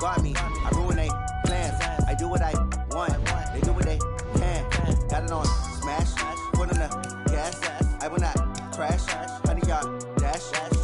got me. I ruin they plans. I do what I want. They do what they can. Got it on smash. Put on the gas. I will not crash. Honey yard dash.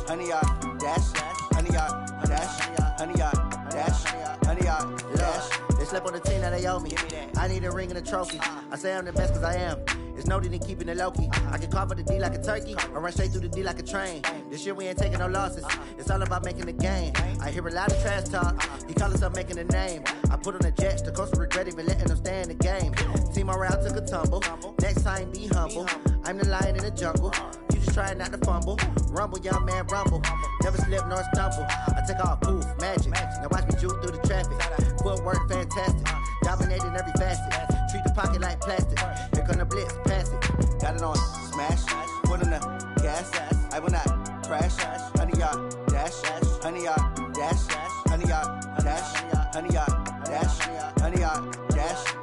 Honey yard dash. Honey yard dash. Honey yard dash. Honey yard dash. They slept on the team that they owe me. I need a ring and a trophy. I say I'm the best cause I am. It's no need in keeping it low-key. I can carve up the D like a turkey, or run straight through the D like a train. This year we ain't taking no losses. It's all about making the game. I hear a lot of trash talk. He call himself making a name. I put on the Jets, the coach will regret even letting them stay in the game. Team morale took a tumble. Next time be humble. I'm the lion in the jungle. You just trying not to fumble. Rumble, young man, rumble. Never slip nor stumble. I take off, poof, magic. Now watch me juke through the traffic. Footwork fantastic. Dominating every facet. Treat the pocket like plastic. Here come the blitz, pass it. Got it on smash. Put on the gas. I will not crash. Honey yard dash. Honey yard dash. Honey yard dash. Honey yard dash. Honey yard dash.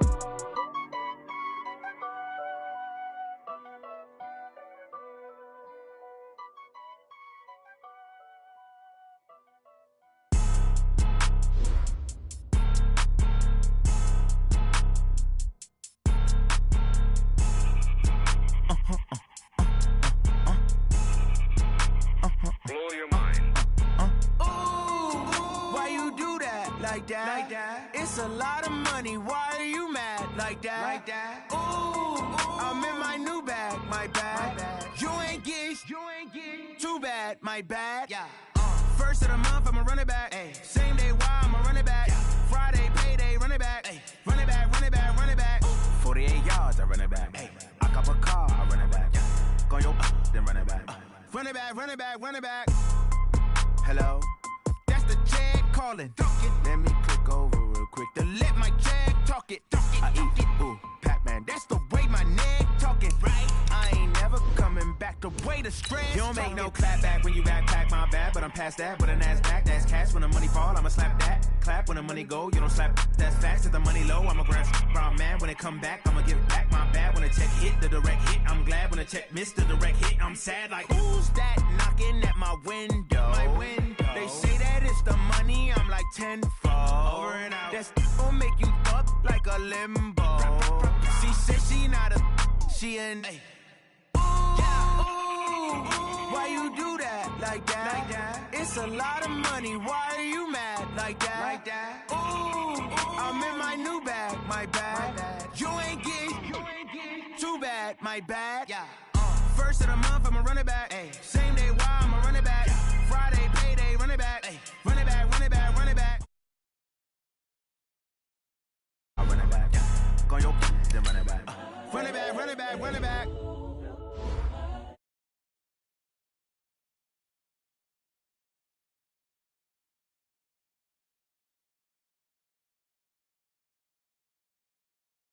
Like that. It's a lot of money. Why are you mad like that? Ooh, I'm in my new bag, my bad. You ain't get too bad, my bad. Yeah. First of the month, I'ma run it back. Ay. Same day, why I'ma run it back. Yeah. Friday, payday, run it back. Ay. Run it back, run it back, run it back. 48 yards, I run it back. Ay. I cop a car, I run it back. Yeah. Go your then run it back. Run it back, run it back, run it back. Hello? That's the check calling. Let me click over real quick to let my check talk it. I eat it, ooh, Pac-Man. That's the way my neck talking, right? I ain't never coming back the way the stress. You don't make no clap back when you backpack, my bad, but I'm past that. With a NASDAQ, that's cash. When the money fall, I'ma slap that. Clap when the money go, you don't slap. That's fast. If the money low, I'ma grab brown man. When it come back, I'ma give back my bad. When the check hit, the direct hit. I'm glad when the check missed the direct hit. I'm sad like, who's that knocking at my window? My window. They say that it's the money, I'm like tenfold. Over and out. That's gon' make you up like a limbo. She said she not a, she an. Ay. Ooh, yeah. Ooh, why you do that like that? It's a lot of money, why are you mad like that? Ooh, I'm in my new bag, my bad. You ain't get too bad, my bad. Yeah. First of the month, I'ma run it back. Ay. Same day, why I'ma run it back. Friday, payday, run it back. Ay. Run it back, run it back, run it back. I run it back. Yeah. Go your then run it back. Run it back, run it back, run it back.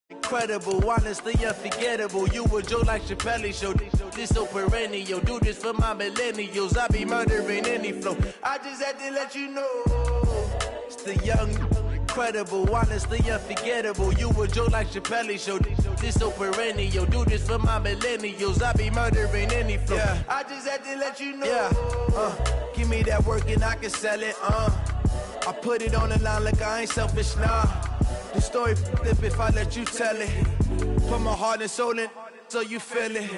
Incredible, honestly unforgettable. You a Joe like Chappelle show. This so perennial. Do this for my millennials. I be murdering any flow. I just had to let you know. It's the young, incredible, honestly unforgettable. You a Joe like Chappelle show. This so perennial. Do this for my millennials. I be murdering any flow. Yeah. I just had to let you know. Yeah. Give me that work and I can sell it. I put it on the line like I ain't selfish, nah. The story flip if I let you tell it. Put my heart and soul in so you feel it.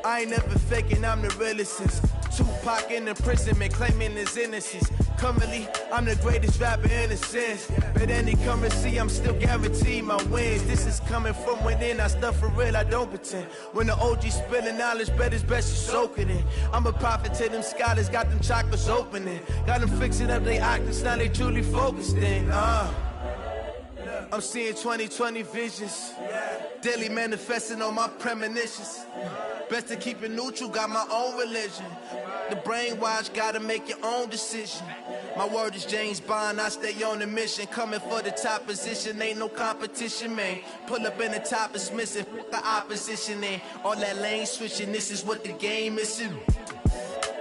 I ain't never faking, I'm the realest since Tupac in imprisonment claiming his innocence. Currently, I'm the greatest rapper in a sense. But any currency, I'm still guaranteed my wins. This is coming from within, I stuff for real, I don't pretend. When the OG spilling knowledge, bet it's best you soak it in. I'm a prophet to them scholars, got them chakras opening. Got them fixing up their octaves, now they truly focused in. I'm seeing 2020 visions. Daily manifesting on my premonitions. Best to keep it neutral, got my own religion. The brainwash, gotta make your own decision. My word is James Bond, I stay on the mission. Coming for the top position, ain't no competition, man. Pull up in the top is missing, the opposition in. All that lane switching, this is what the game is.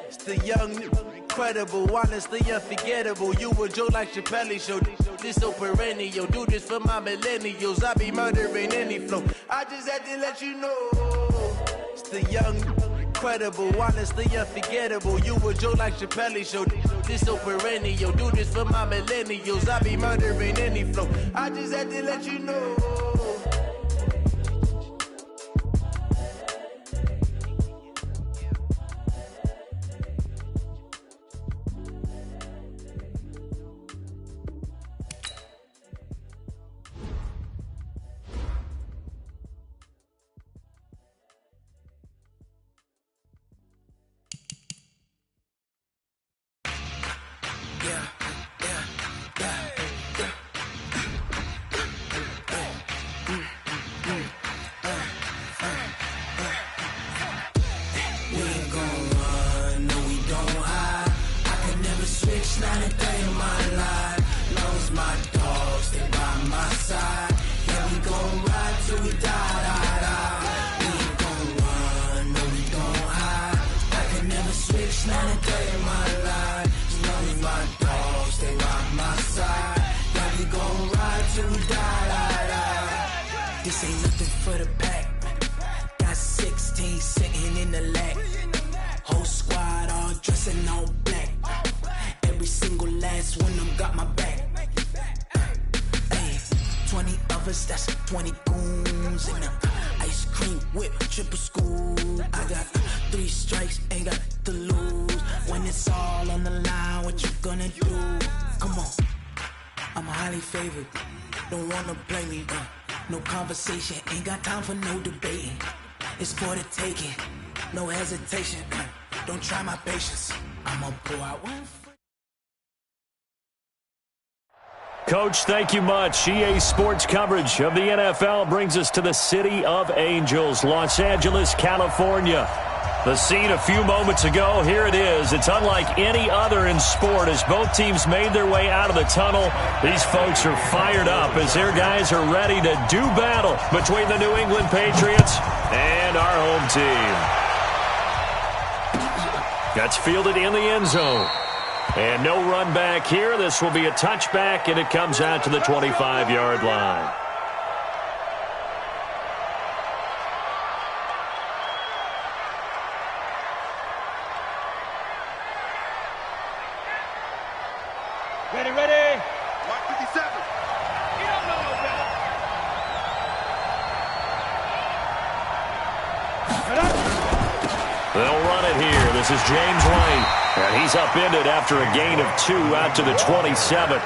It's the young, incredible, honestly unforgettable. You a Joe like Chappelle show. This so perennial. Do this for my millennials. I be murdering any flow. I just had to let you know. It's the young, incredible, honestly unforgettable. You a Joe like Chappelle show. This so perennial. Do this for my millennials. I be murdering any flow. I just had to let you know. This ain't nothing for the pack. Got 16 sitting in the lag. Whole squad all dressing all black. Every single last one of them got my back. Hey, 20 of us, that's 20 goons in them. Ice cream whip, triple scoop. I got 3 strikes, ain't got to lose. When it's all on the line, what you gonna do? Come on, I'm highly favored. Don't wanna play me, no conversation, ain't got time for no debating. It's for the taking, no hesitation. Don't try my patience, I'ma pour out one. Coach, thank you much. EA Sports coverage of the NFL brings us to the City of Angels, Los Angeles, California. The scene a few moments ago, here it is. It's unlike any other in sport as both teams made their way out of the tunnel. These folks are fired up as their guys are ready to do battle between the New England Patriots and our home team. That's fielded in the end zone. And no run back here. This will be a touchback, and it comes out to the 25-yard line. Ready. Mark 57. You don't know no better. They'll run it here. This is James White. And he's upended after a gain of 2 out to the 27.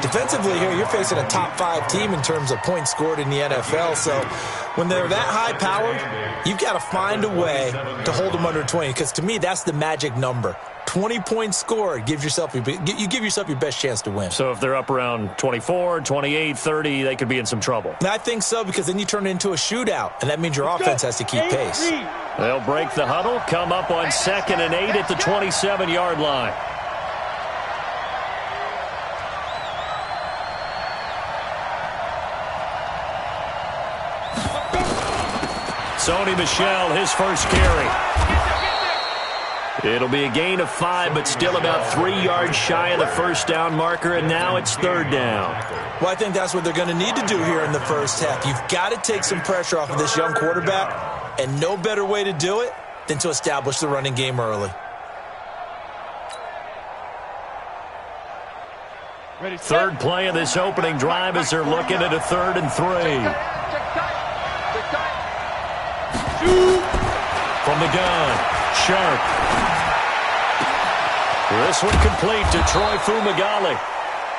Defensively here, you're facing a top 5 team in terms of points scored in the NFL. So when they're that high-powered, you've got to find a way to hold them under 20. Because to me, that's the magic number. 20 points scored, you give yourself your best chance to win. So if they're up around 24, 28, 30, they could be in some trouble. And I think so, because then you turn it into a shootout, and that means your offense has to keep pace. They'll break the huddle, come up on 2nd and 8 at the 27-yard line. Sony Michel, his first carry. It'll be a gain of 5, but still about 3 yards shy of the first down marker, and now it's 3rd down. Well, I think that's what they're going to need to do here in the first half. You've got to take some pressure off of this young quarterback, and no better way to do it than to establish the running game early. Third play of this opening drive as they're looking at a 3rd and 3. From the gun, Sharp. This one complete to Troy Fumagalli.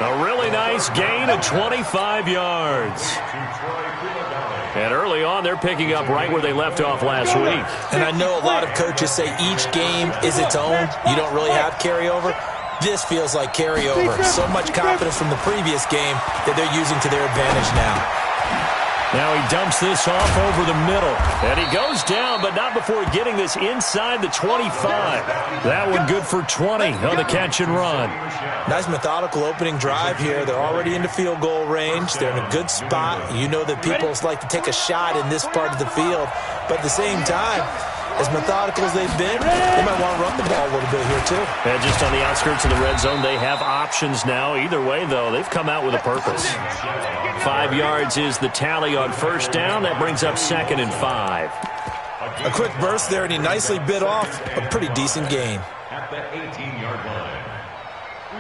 A really nice gain of 25 yards. And early on, they're picking up right where they left off last week. And I know a lot of coaches say each game is its own. You don't really have carryover. This feels like carryover. So much confidence from the previous game that they're using to their advantage now. Now he dumps this off over the middle. And he goes down, but not before getting this inside the 25. That one good for 20 on the catch and run. Nice methodical opening drive here. They're already into field goal range. They're in a good spot. You know that people like to take a shot in this part of the field. But at the same time, as methodical as they've been, they might want to run the ball a little bit here too. And just on the outskirts of the red zone, they have options now. Either way, though, they've come out with a purpose. 5 yards is the tally on first down. That brings up 2nd and 5. A quick burst there, and he nicely bit off a pretty decent gain. At the 18-yard line.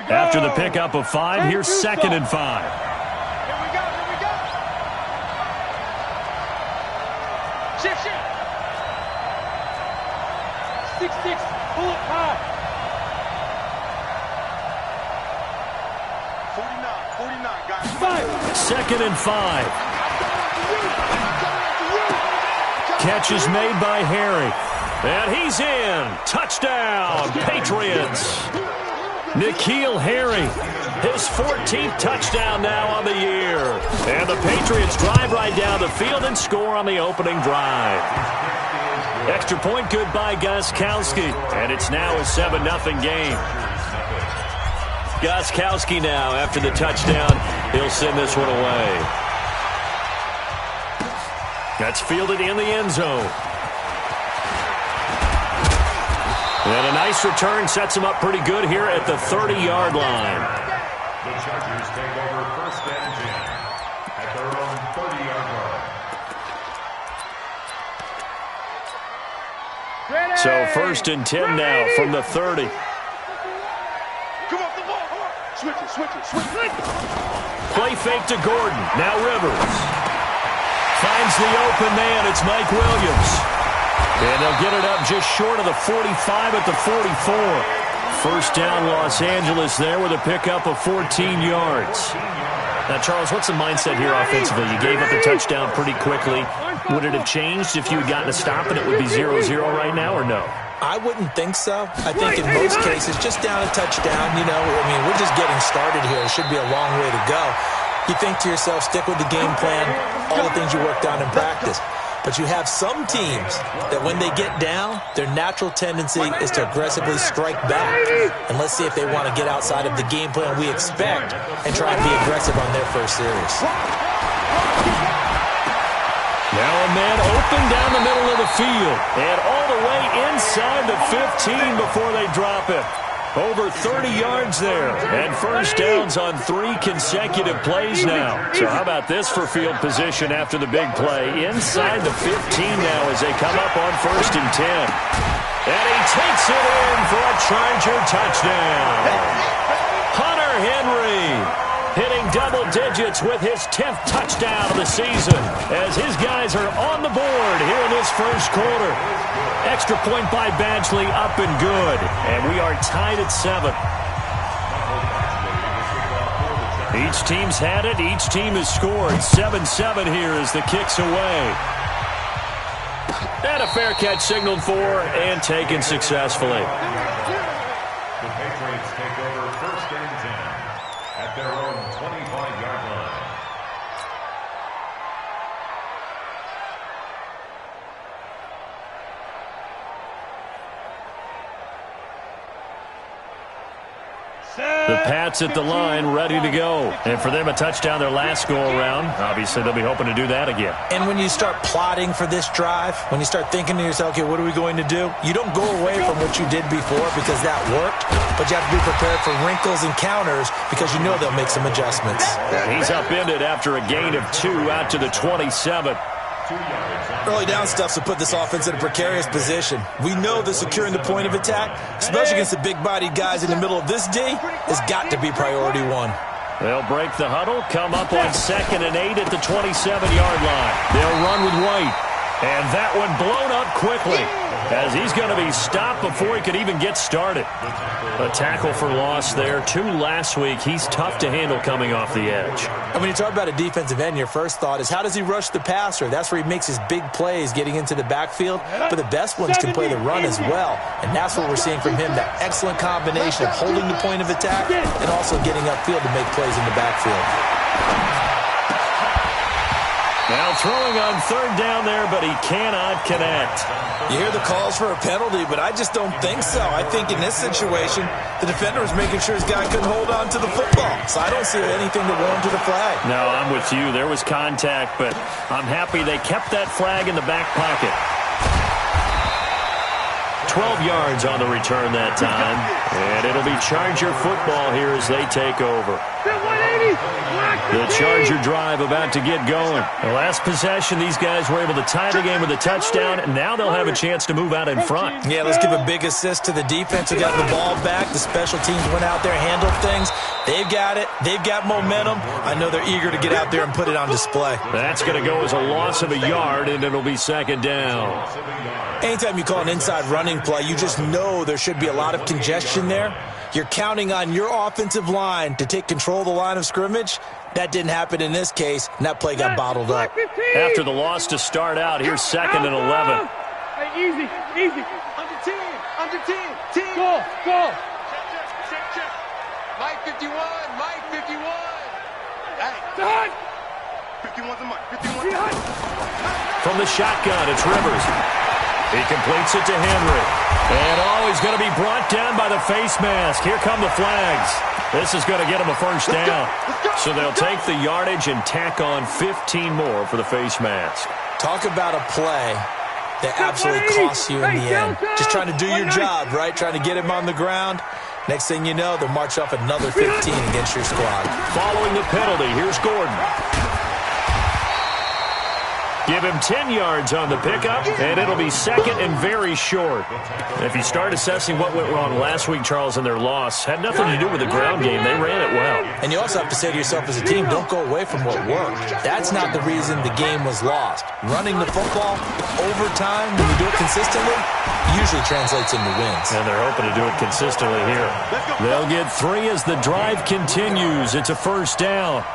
After the pickup of 5, here's 2nd and 5. Here we go. Shift. 6-6. Pull it high. 49, guys. 2nd and 5. Catch is made by Harry. And he's in. Touchdown, Patriots. N'Keal Harry, his 14th touchdown now on the year. And the Patriots drive right down the field and score on the opening drive. Extra point good by Gostkowski. And it's now a 7-0 game. Gostkowski now, after the touchdown, he'll send this one away. That's fielded in the end zone. And a nice return sets him up pretty good here at the 30-yard line. The Chargers take over 1st and 10 at their own 30-yard line. So 1st and 10 now from the 30. Come off the ball. Switch it. Play fake to Gordon. Now Rivers. Finds the open man. It's Mike Williams. And they'll get it up just short of the 45 at the 44. 1st down Los Angeles there with a pickup of 14 yards. Now, Charles, what's the mindset here offensively? You gave up the touchdown pretty quickly. Would it have changed if you had gotten a stop and it would be 0-0 right now, or no? I wouldn't think so. I think in most cases, just down a touchdown, we're just getting started here. It should be a long way to go. You think to yourself, stick with the game plan, all the things you worked on in practice. But you have some teams that when they get down, their natural tendency is to aggressively strike back. And let's see if they want to get outside of the game plan we expect and try and be aggressive on their first series. Now a man open down the middle of the field and all the way inside the 15 before they drop it. Over 30 yards there, and 1st downs on 3 consecutive plays now. So how about this for field position after the big play? Inside the 15 now as they come up on 1st and 10. And he takes it in for a Charger touchdown. Hunter Henry hitting double digits with his 10th touchdown of the season as his guys are on the board here in this 1st quarter. Extra point by Badgley up and good. And we are tied at 7. Each team's had it. Each team has scored. 7-7 here as the kick's away. And a fair catch signaled for and taken successfully. The Patriots take over 1st and 10 at their own 25-yard line. The Pats at the line, ready to go. And for them, a touchdown their last go-around. Obviously, they'll be hoping to do that again. And when you start plotting for this drive, when you start thinking to yourself, okay, what are we going to do? You don't go away from what you did before because that worked, but you have to be prepared for wrinkles and counters because you know they'll make some adjustments. He's upended after a gain of 2 out to the 27. Early down stuff to put this offense in a precarious position. We know that securing the point of attack, especially against the big-bodied guys in the middle of this D, has got to be priority 1. They'll break the huddle, come up on 2nd and 8 at the 27-yard line. They'll run with White. And that one blown up quickly as he's going to be stopped before he could even get started. A tackle for loss there. 2 last week. He's tough to handle coming off the edge. And when you talk about a defensive end, your first thought is how does he rush the passer? That's where he makes his big plays getting into the backfield. But the best ones can play the run as well. And that's what we're seeing from him, that excellent combination of holding the point of attack and also getting upfield to make plays in the backfield. Now throwing on 3rd down there, but he cannot connect. You hear the calls for a penalty, but I just don't think so. I think in this situation, the defender was making sure his guy couldn't hold on to the football. So I don't see anything to warrant the flag. No, I'm with you. There was contact, but I'm happy they kept that flag in the back pocket. 12 yards on the return that time. And it'll be Charger football here as they take over. 180. The Charger drive about to get going. The last possession, these guys were able to tie the game with a touchdown, and now they'll have a chance to move out in front. Yeah, let's give a big assist to the defense who got the ball back. The special teams went out there, handled things. They've got it. They've got momentum. I know they're eager to get out there and put it on display. That's going to go as a loss of a yard, and it'll be second down. Anytime you call an inside running play, you just know there should be a lot of congestion there. You're counting on your offensive line to take control of the line of scrimmage. That didn't happen in this case, and that play got bottled up. After the loss to start out, here's 2nd and 11. Hey, easy. Under 10. 10. Go. Check. Mike 51. Hey. 51's a Mike. 51. From the shotgun, it's Rivers. He completes it to Henry. And, he's going to be brought down by the face mask. Here come the flags. This is going to get him a first down. So they'll take the yardage and tack on 15 more for the face mask. Talk about a play that absolutely costs you in the end. Just trying to do your job, right? Trying to get him on the ground. Next thing you know, they'll march off another 15 against your squad. Following the penalty, here's Gordon. Give him 10 yards on the pickup, and it'll be second and very short. If you start assessing what went wrong last week, Charles, in their loss, had nothing to do with the ground game. They ran it well. And you also have to say to yourself as a team, don't go away from what worked. That's not the reason the game was lost. Running the football over time, when you do it consistently, usually translates into wins. And they're hoping to do it consistently here. They'll get 3 as the drive continues. It's a first down.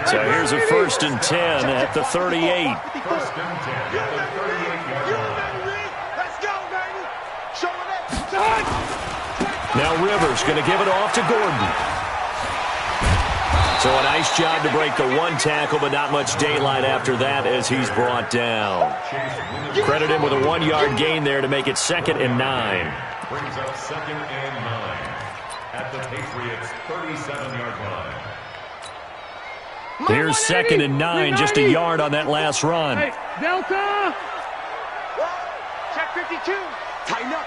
So here's a 1st and 10 at the 38. 1st and 10 at the 38-yard line. Let's go, baby. Show it. Now Rivers going to give it off to Gordon. So a nice job to break the one tackle, but not much daylight after that as he's brought down. Credit him with a 1-yard gain there to make it 2nd and 9. Brings up 2nd and 9 at the Patriots' 37-yard line. Here's 2nd and 9, just a yard on that last run. Hey, Delta! Check 52. Tighten up.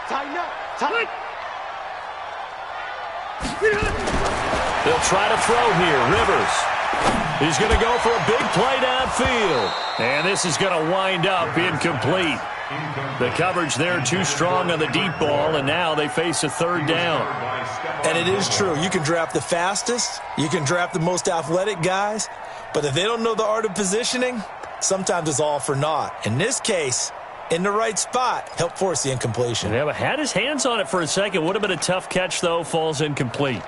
They'll try to throw here. Rivers. He's going to go for a big play downfield. And this is going to wind up incomplete. The coverage there too strong on the deep ball, and now they face a 3rd down. And it is true. You can draft the fastest. You can draft the most athletic guys. But if they don't know the art of positioning, sometimes it's all for naught. In this case, in the right spot, help force the incompletion. Yeah, but had his hands on it for a second. Would have been a tough catch, though. Falls incomplete.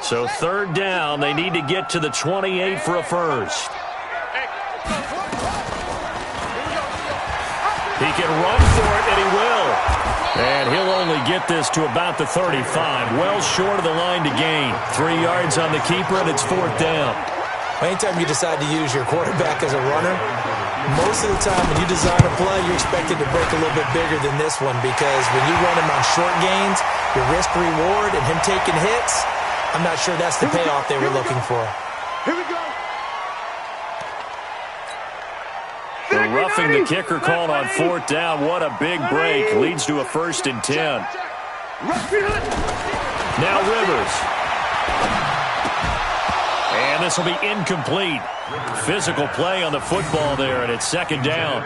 So 3rd down. They need to get to the 28 for a first. He can run for it, and he will. And he'll only get this to about the 35. Well short of the line to gain. 3 yards on the keeper, and it's 4th down. Anytime you decide to use your quarterback as a runner, most of the time when you design a play, you're expected to break a little bit bigger than this one, because when you run him on short gains, your risk-reward and him taking hits, I'm not sure that's the payoff they were looking for. Here we go. The roughing the kicker called on 4th down. What a big break. Leads to a 1st and 10. Now Rivers. And this will be incomplete. Physical play on the football there, and it's 2nd down.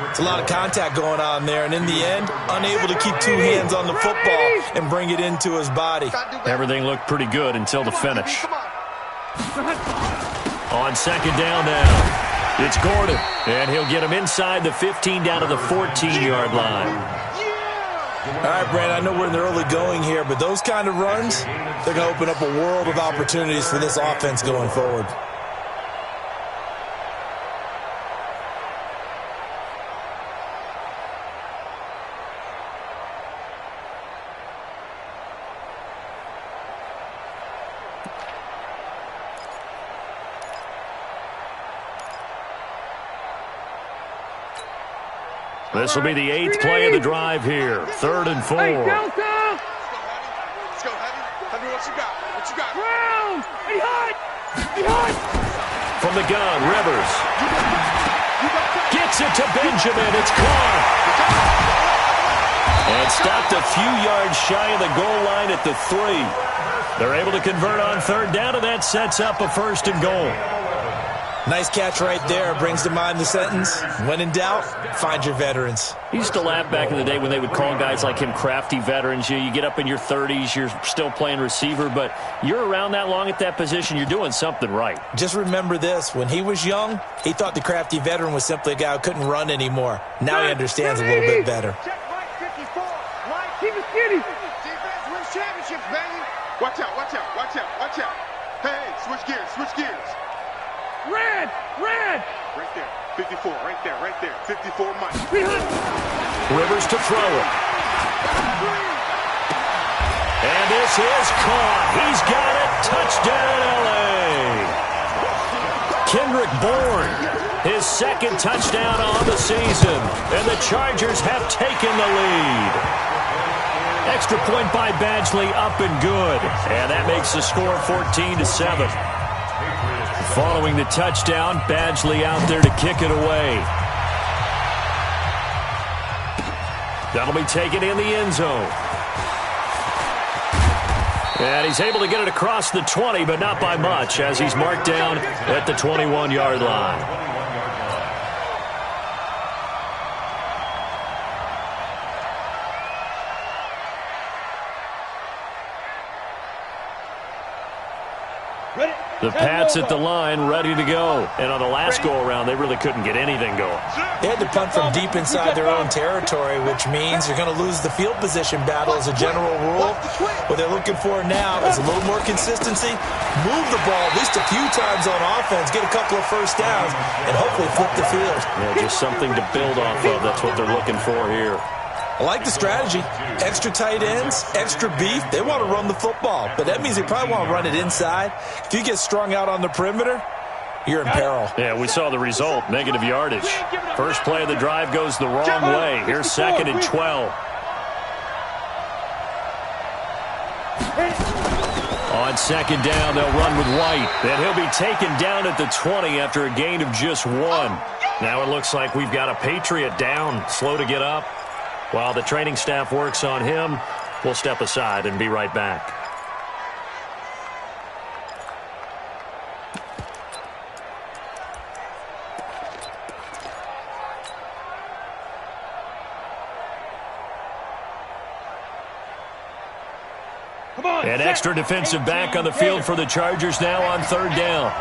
It's a lot of contact going on there, and in the end, unable to keep 2 hands on the football and bring it into his body. Everything looked pretty good until the finish. On 2nd down now. It's Gordon, and he'll get him inside the 15 down to the 14-yard line. All right, Brad, I know we're in the early going here, but those kind of runs, they're going to open up a world of opportunities for this offense going forward. This will be the 8th play of the drive here. 3rd and 4. Hey, Delta! Let's go, Heavy. Heavy, what you got? What you got? Ground! Behind! From the gun, Rivers. Gets it to Benjamin. It's caught. stopped a few yards shy of the goal line at the 3. They're able to convert on third down, and that sets up a 1st and goal. Nice catch right there. Brings to mind the sentence, when in doubt, find your veterans. He used to laugh back in the day when they would call guys like him crafty veterans. You get up in your 30s, you're still playing receiver, but you're around that long at that position, you're doing something right. Just remember this. When he was young, he thought the crafty veteran was simply a guy who couldn't run anymore. Now he understands a little bit better. Check Mike 54. Mike, keep it skinny. Defense wins championships, baby. Watch out, watch out, watch out, watch out. Hey, switch gears, switch gears. Red! Red! Right there. 54, right there, right there. 54, Mike. Rivers to throw it. And this is caught. He's got it. Touchdown, L.A. Kendrick Bourne, his 2nd touchdown on the season. And the Chargers have taken the lead. Extra point by Badgley, up and good. And that makes the score 14-7. Following the touchdown, Badgley out there to kick it away. That'll be taken in the end zone. And he's able to get it across the 20, but not by much, as he's marked down at the 21-yard line. The Pats at the line, ready to go. And on the last go-around, they really couldn't get anything going. They had to punt from deep inside their own territory, which means you're going to lose the field position battle as a general rule. What they're looking for now is a little more consistency, move the ball at least a few times on offense, get a couple of first downs, and hopefully flip the field. Yeah, just something to build off of. That's what they're looking for here. I like the strategy. Extra tight ends, extra beef. They want to run the football, but that means they probably want to run it inside. If you get strung out on the perimeter, you're in peril. Yeah, we saw the result, negative yardage. First play of the drive goes the wrong way. Here's 2nd and 12. On 2nd down, they'll run with White. Then he'll be taken down at the 20 after a gain of just 1. Now it looks like we've got a Patriot down, slow to get up. While the training staff works on him, we'll step aside and be right back. An extra defensive back on the field for the Chargers now on 3rd down.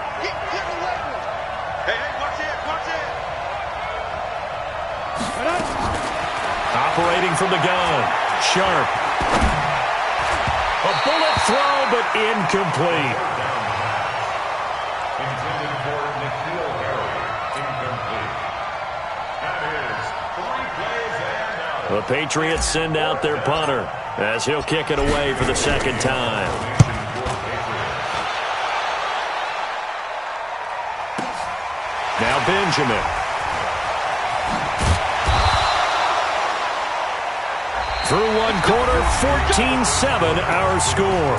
Operating from the gun. Sharp. A bullet throw, but incomplete. Intended for Nikhil Harry. Incomplete. That is 3 plays and out. The Patriots send out their punter as he'll kick it away for the 2nd time. Now Benjamin. Through one quarter, 14-7 our score.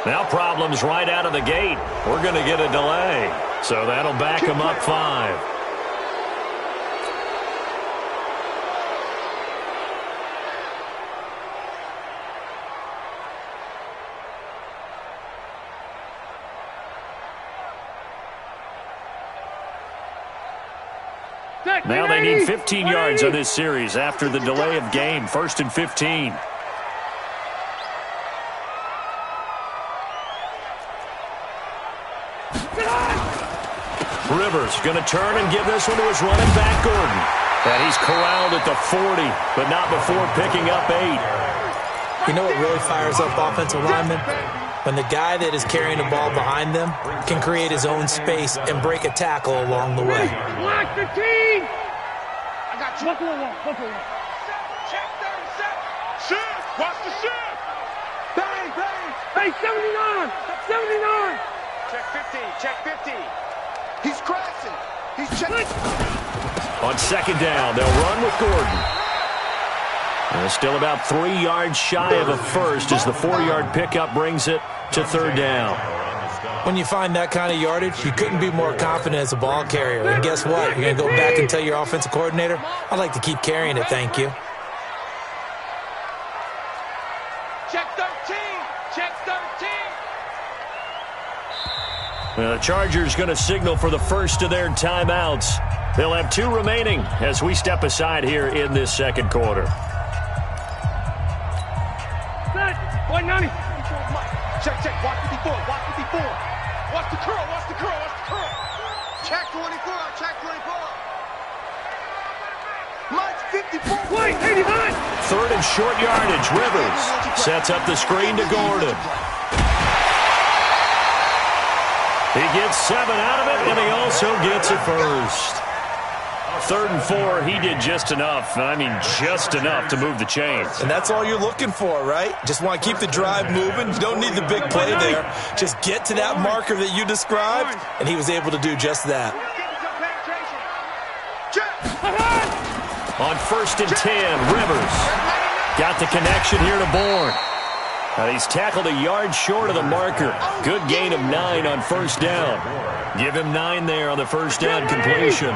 Now problems right out of the gate. We're going to get a delay. So that'll back them up 5. Now they need 15 yards on this series after the delay of game. 1st and 15. Rivers going to turn and give this one to his running back, Gordon. And he's corralled at the 40, but not before picking up 8. You know what really fires up offensive linemen? when the guy that is carrying the ball behind them can create his own space and break a tackle along the way. Lock the team! I got you. Buckle along. Check 37. Shift. Watch the shift. Bang, bang. Hey, 79! 79! Check 50. Check 50. He's crashing. He's checking. On second down, they'll run with Gordon. And still about 3 yards shy of a first as the 4-yard pickup brings it to third down. When you find that kind of yardage, you couldn't be more confident as a ball carrier. And guess what? You're going to go back and tell your offensive coordinator, I'd like to keep carrying it, thank you. Check 13. Check 13. Well, the Chargers going to signal for the first of their timeouts. They'll have 2 remaining as we step aside here in this second quarter. Set! 190! Check, check. Watch 54. Watch 54. Watch the curl. Watch the curl. Watch the curl. Check 24. Check 24. Mike 54. Wait, 80 high! Third and short yardage. Rivers sets up the screen to Gordon. He gets 7 out of it, and he also gets a first. 3rd and 4, he did just enough. I mean, just enough to move the chains. And that's all you're looking for, right? Just want to keep the drive moving. You don't need the big play there. Just get to that marker that you described, and he was able to do just that. On 1st and 10, Rivers got the connection here to Bourne. He's tackled a yard short of the marker. Good gain of 9 on first down. Give him 9 there on the first down completion.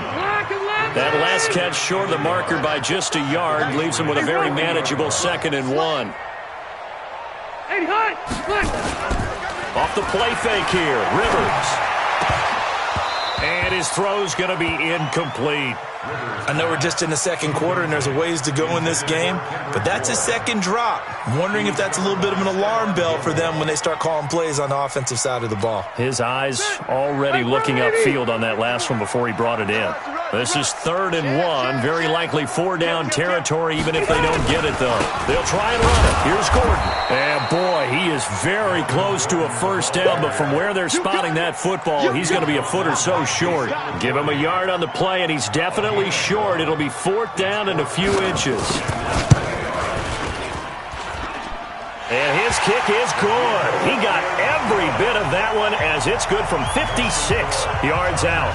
That last catch short of the marker by just a yard leaves him with a very manageable 2nd and 1. Off the play fake here, Rivers. And his throw's going to be incomplete. I know we're just in the second quarter and there's a ways to go in this game, but that's his second drop. I'm wondering if that's a little bit of an alarm bell for them when they start calling plays on the offensive side of the ball. His eyes already looking upfield on that last one before he brought it in. This is 3rd and 1, very likely 4-down territory even if they don't get it, though. They'll try and run it. Here's Gordon. And, boy, he is very close to a first down, but from where they're spotting that football, he's going to be a foot or so short. Give him a yard on the play, and he's definitely short. It'll be 4th down and a few inches. And his kick is good. He got every bit of that one as it's good from 56 yards out.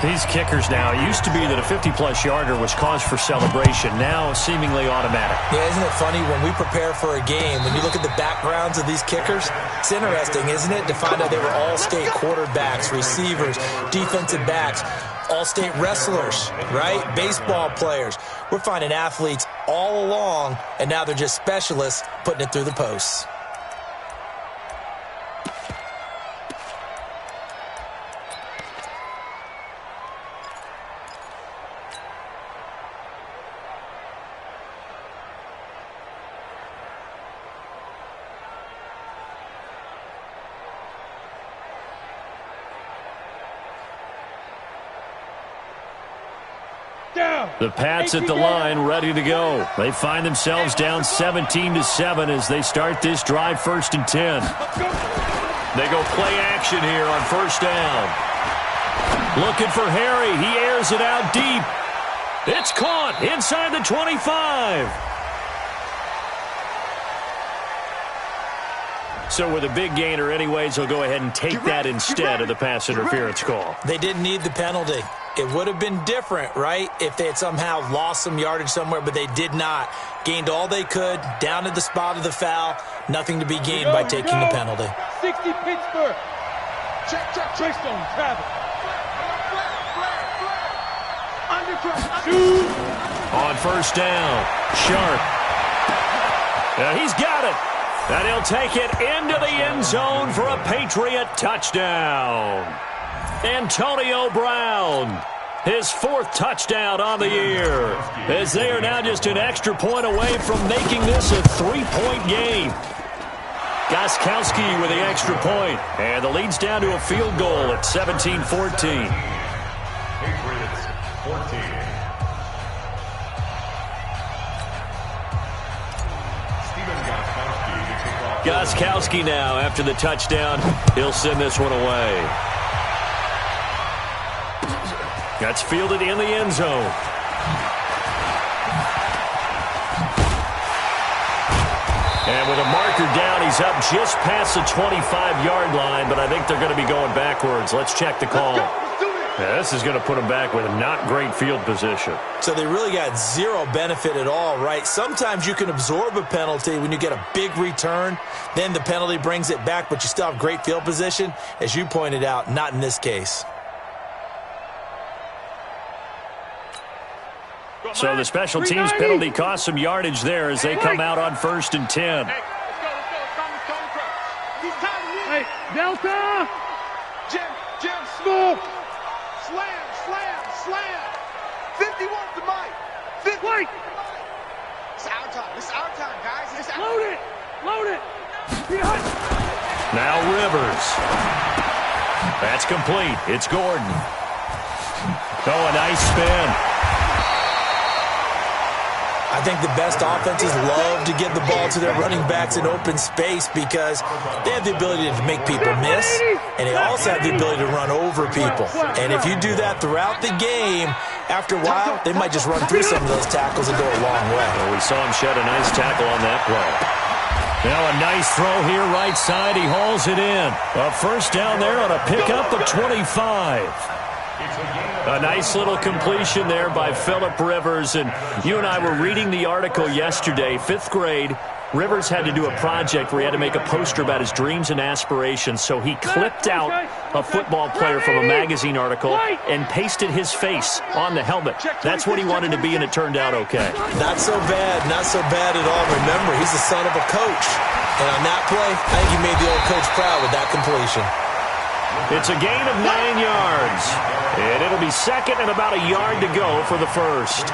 These kickers now, it used to be that a 50-plus yarder was cause for celebration. Now, seemingly automatic. Yeah, isn't it funny when we prepare for a game, when you look at the backgrounds of these kickers, it's interesting, isn't it, to find out they were all-state quarterbacks, receivers, defensive backs, all-state wrestlers, right? Baseball players. We're finding athletes all along, and now they're just specialists putting it through the posts. The Pats at the line, ready to go. They find themselves down 17-7 as they start this drive 1st and 10. They go play action here on first down. Looking for Harry. He airs it out deep. It's caught inside the 25. So with a big gainer anyways, they'll go ahead and take that instead of the pass interference call. They didn't need the penalty. It would have been different, right, if they had somehow lost some yardage somewhere, but they did not. Gained all they could, down at the spot of the foul. Nothing to be gained by taking the penalty. 60 Pittsburgh. Check. Trickstone, Travis. On first down, Sharp. He's got it. And he'll take it into the end zone for a Patriot touchdown. Antonio Brown, his 4th touchdown on the year, as they are now just an extra point away from making this a 3-point game. Gostkowski with the extra point, and the lead's down to a field goal at 17-14. Patriots 14. Steven Gostkowski to kick off Gostkowski now, after the touchdown, he'll send this one away. That's fielded in the end zone. And with a marker down, he's up just past the 25-yard line, but I think they're going to be going backwards. Let's check the call. Yeah, this is going to put him back with not great field position. So they really got zero benefit at all, right? Sometimes you can absorb a penalty when you get a big return. Then the penalty brings it back, but you still have great field position. As you pointed out, not in this case. So the special teams penalty cost some yardage there as they come out on 1st and 10. Hey, Delta! Jim, Small! Slam! 51 to Mike. 50. Wait! It's our time, guys. Load it! Now Rivers. That's complete. It's Gordon. Oh, a nice spin. I think the best offenses love to get the ball to their running backs in open space because they have the ability to make people miss, and they also have the ability to run over people. And if you do that throughout the game, after a while, they might just run through some of those tackles and go a long way. Well, we saw him shed a nice tackle on that play. Now a nice throw here, right side. He hauls it in. A first down there on a pickup of 25. A nice little completion there by Phillip Rivers. And you and I were reading the article yesterday, 5th grade. Rivers had to do a project where he had to make a poster about his dreams and aspirations. So he clipped out a football player from a magazine article and pasted his face on the helmet. That's what he wanted to be, and it turned out okay. Not so bad at all. Remember, he's the son of a coach. And on that play, I think he made the old coach proud with that completion. It's a gain of 9 yards. And it'll be second and about a yard to go for the first.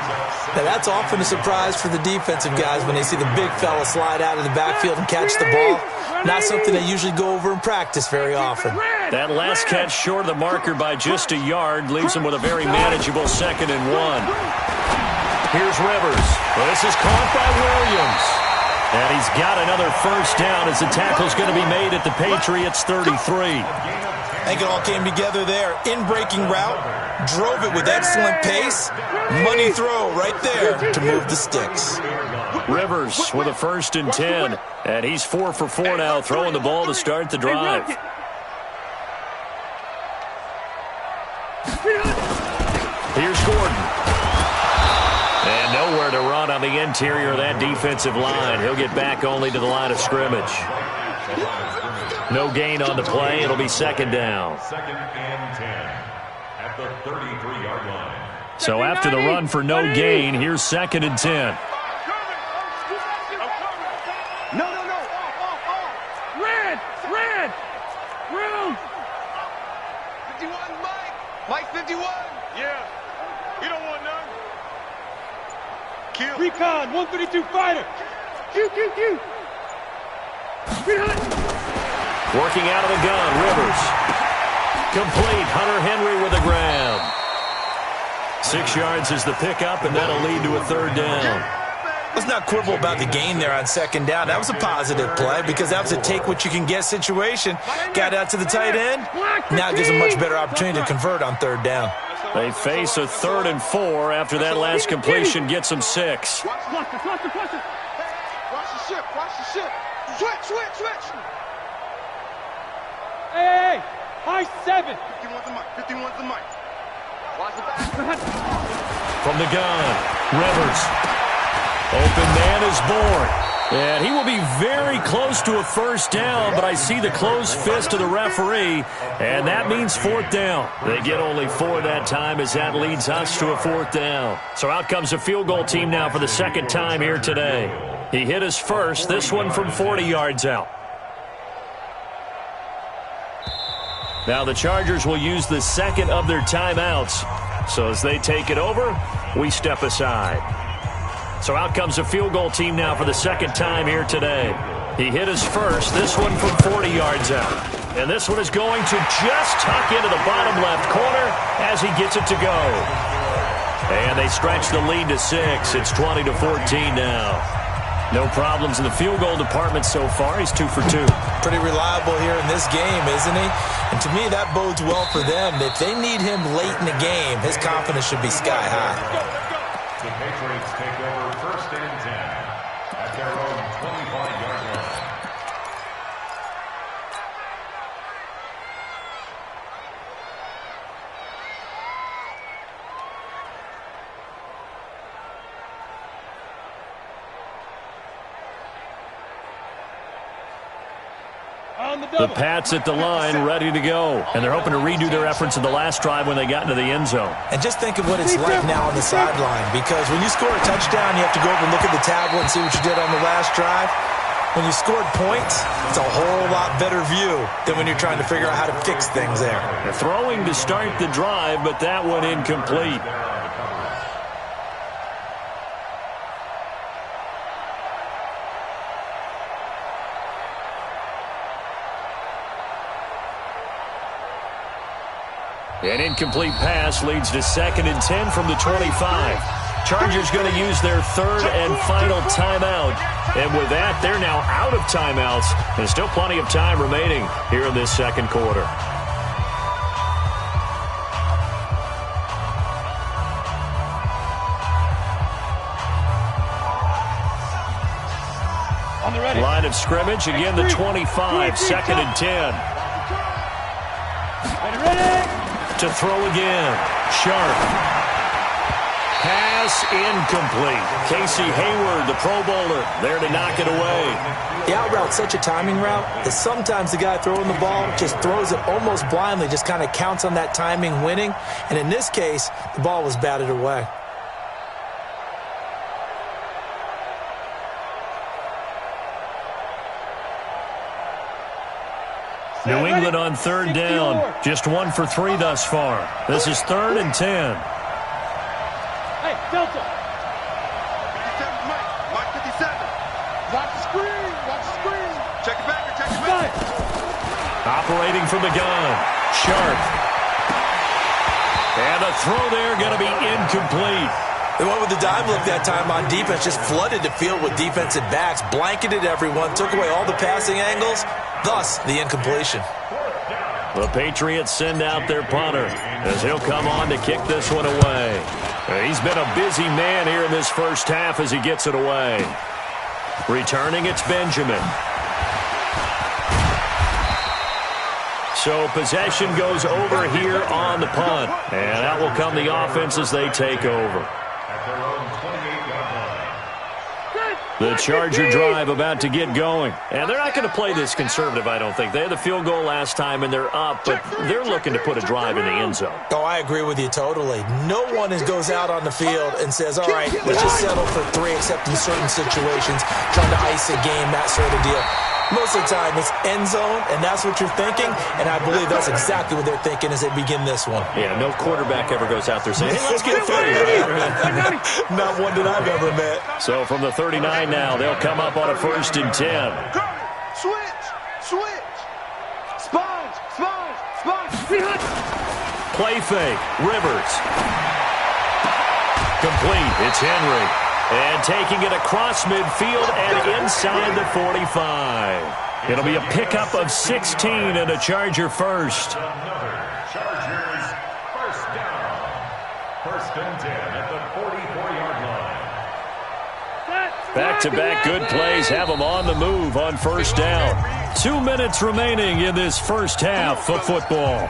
Now that's often a surprise for the defensive guys when they see the big fella slide out of the backfield and catch the ball. Not something they usually go over in practice very often. That last catch short of the marker by just a yard leaves them with a very manageable 2nd and 1. Here's Rivers. Well, this is caught by Williams. And he's got another first down as the tackle's going to be made at the Patriots 33. I think it all came together there. In-breaking route, drove it with excellent pace. Money throw right there to move the sticks. Rivers with a 1st and 10. And he's 4 for 4 now, throwing the ball to start the drive. Here's Gordon. And nowhere to run on the interior of that defensive line. He'll get back only to the line of scrimmage. No gain on the play. It'll be 2nd down. 2nd and 10 at the 33-yard line. So after the run for no gain, here's 2nd and 10. No. Red! Room! 51, Mike 51. Yeah. You don't want none. Kill. Recon, 132 fighter. Q. Working out of the gun, Rivers. Complete. Hunter Henry with a grab. 6 yards is the pickup, and that'll lead to a 3rd down. Let's not quibble about the gain there on 2nd down. That was a positive play because that was a take-what-you-can-get situation. Got out to the tight end. Now it gives them a much better opportunity to convert on 3rd down. They face a 3rd and 4 after that last completion gets them 6. Watch it. Watch the ship. Switch. Hey, high 7. 51's the mic. Watch the back. From the gun, Rivers. Open man is born. And he will be very close to a 1st down, but I see the closed fist of the referee, and that means 4th down. They get only 4 that time as that leads us to a 4th down. So out comes a field goal team now for the 2nd time here today. He hit his first, this one from 40 yards out. Now the Chargers will use the 2nd of their timeouts. So as they take it over, we step aside. So out comes a field goal team now for the 2nd time here today. He hit his first, this one from 40 yards out. And this one is going to just tuck into the bottom left corner as he gets it to go. And they stretch the lead to 6. It's 20-14 now. No problems in the field goal department so far. He's 2 for 2. Pretty reliable here in this game, isn't he? And to me, that bodes well for them. If they need him late in the game, his confidence should be sky high. The Patriots take over 1st and 10 at their own 25-yard line. The Pats at the line, ready to go. And they're hoping to redo their efforts in the last drive when they got into the end zone. And just think of what it's like now on the sideline, because when you score a touchdown, you have to go over and look at the tablet and see what you did on the last drive. When you scored points, it's a whole lot better view than when you're trying to figure out how to fix things there. They're throwing to start the drive, but that one incomplete. An incomplete pass leads to 2nd and 10 from the 25. Chargers going to use their 3rd and final timeout. And with that, they're now out of timeouts. There's still plenty of time remaining here in this 2nd quarter. Line of scrimmage, again the 25, 2nd and 10. To throw again. Sharp. Pass incomplete. Casey Hayward, the Pro Bowler, there to knock it away. The out route's such a timing route that sometimes the guy throwing the ball just throws it almost blindly, just kind of counts on that timing winning. And in this case, the ball was batted away. New England on 3rd down. Just 1 for 3 thus far. This is 3rd and 10. Hey, Delta. 57, Mike 57. Watch the screen. Watch the screen. Check it back. Check it back. Operating from the gun. Sharp. And a throw there going to be incomplete. They went with the dive look that time on defense, just flooded the field with defensive backs, blanketed everyone, took away all the passing angles, thus the incompletion. The Patriots send out their punter as he'll come on to kick this one away. He's been a busy man here in this first half as he gets it away. Returning, it's Benjamin. So possession goes over here on the punt. And that will come the offense as they take over. The Charger drive about to get going. And they're not going to play this conservative, I don't think. They had the field goal last time, and they're up, but they're looking to put a drive in the end zone. Oh, I agree with you totally. No one goes out on the field and says, all right, let's just settle for 3, except in certain situations, trying to ice a game, that sort of deal. Most of the time, it's end zone, and that's what you're thinking, and I believe that's exactly what they're thinking as they begin this one. Yeah, no quarterback ever goes out there saying, hey, let's get 3. Right? Not one that I've ever met. So from the 39 now, they'll come up on a 1st and 10. Switch. Sponge. Play fake. Rivers. Complete. It's Henry. And taking it across midfield and inside the 45. It'll be a pickup of 16 and a Charger first. Chargers first down. 1st and 10 at the 44-yard line. Back-to-back good plays have them on the move on 1st down. 2 minutes remaining in this first half of football.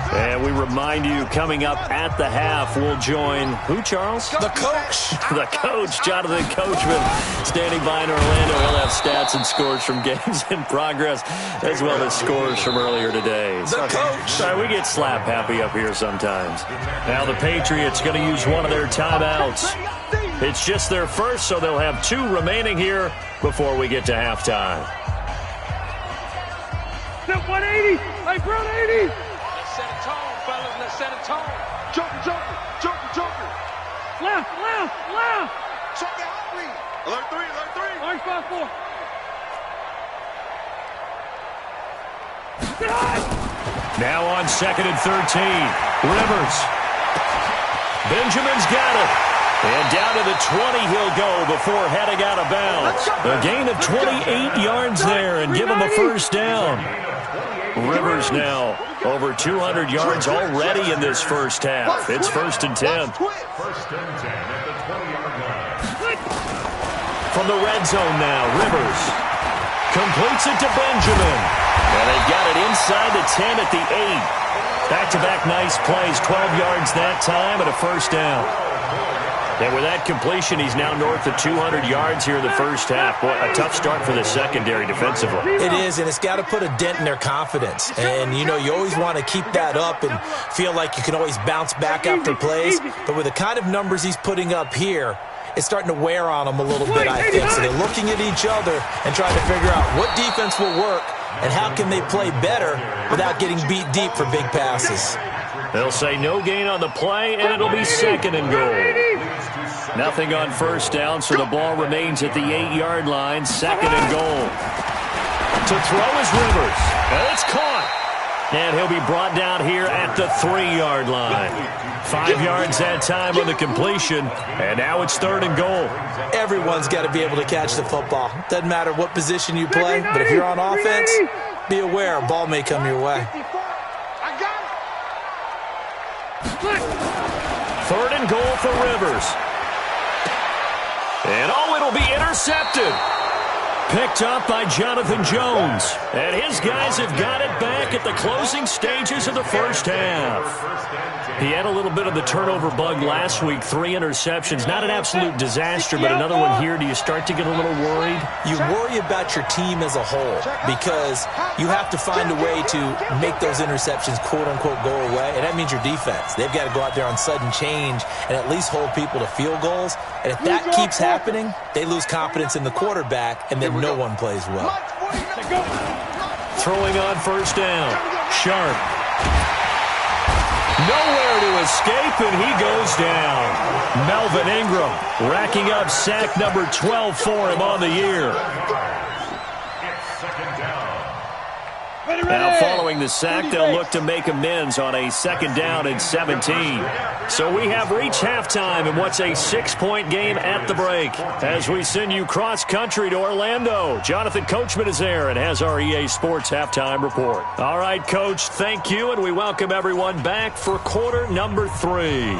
And we remind you, coming up at the half, we'll join who, Charles? The coach. The coach, Jonathan Coachman, standing by in Orlando. He'll have stats and scores from games in progress, as well as scores from earlier today. The coach. Sorry, we get slap happy up here sometimes. Now the Patriots going to use one of their timeouts. It's just their first, so they'll have 2 remaining here before we get to halftime. Step 180. Hey, ground 80. Set a tone, fellas. Let's set a tone. Joker. Left. Check it out, read. Alert 3. Orange 5-4. Now on 2nd and 13. Rivers. Benjamin's got it. And down to the 20 he'll go before heading out of bounds. A gain of 28 yards there and give him a first down. Rivers now over 200 yards already in this first half. It's 1st and 10. 1st and 10 at the 20-yard line. From the red zone now, Rivers completes it to Benjamin. And they've got it inside the 10 at the 8. Back-to-back nice plays, 12 yards that time and a first down. And with that completion, he's now north of 200 yards here in the first half. Boy, a tough start for the secondary defensively. It is, and it's got to put a dent in their confidence. And, you know, you always want to keep that up and feel like you can always bounce back after plays. But with the kind of numbers he's putting up here, it's starting to wear on them a little bit, I think. So they're looking at each other and trying to figure out what defense will work and how can they play better without getting beat deep for big passes. They'll say no gain on the play, and it'll be 2nd and goal. Nothing on first down, so the ball remains at the 8-yard line. 2nd and goal. To throw is Rivers. And it's caught. And he'll be brought down here at the 3-yard line. 5 yards that time on the completion, and now it's 3rd and goal. Everyone's got to be able to catch the football. Doesn't matter what position you play, but if you're on offense, be aware a ball may come your way. 3rd and goal for Rivers. And it'll be intercepted. Picked up by Jonathan Jones. And his guys have got it back at the closing stages of the first half. He had a little bit of the turnover bug last week. 3 interceptions. Not an absolute disaster, but another one here. Do you start to get a little worried? You worry about your team as a whole because you have to find a way to make those interceptions, quote-unquote, go away. And that means your defense. They've got to go out there on sudden change and at least hold people to field goals. And if that keeps happening, they lose confidence in the quarterback, and then no one plays well. Throwing on first down. Sharp. Nowhere to escape, and he goes down. Melvin Ingram racking up sack number 12 for him on the year. Now following the sack, they'll look to make amends on a 2nd down and 17. So we have reached halftime in what's a 6-point game at the break. As we send you cross-country to Orlando, Jonathan Coachman is there and has our EA Sports halftime report. All right, Coach, thank you, and we welcome everyone back for quarter number 3.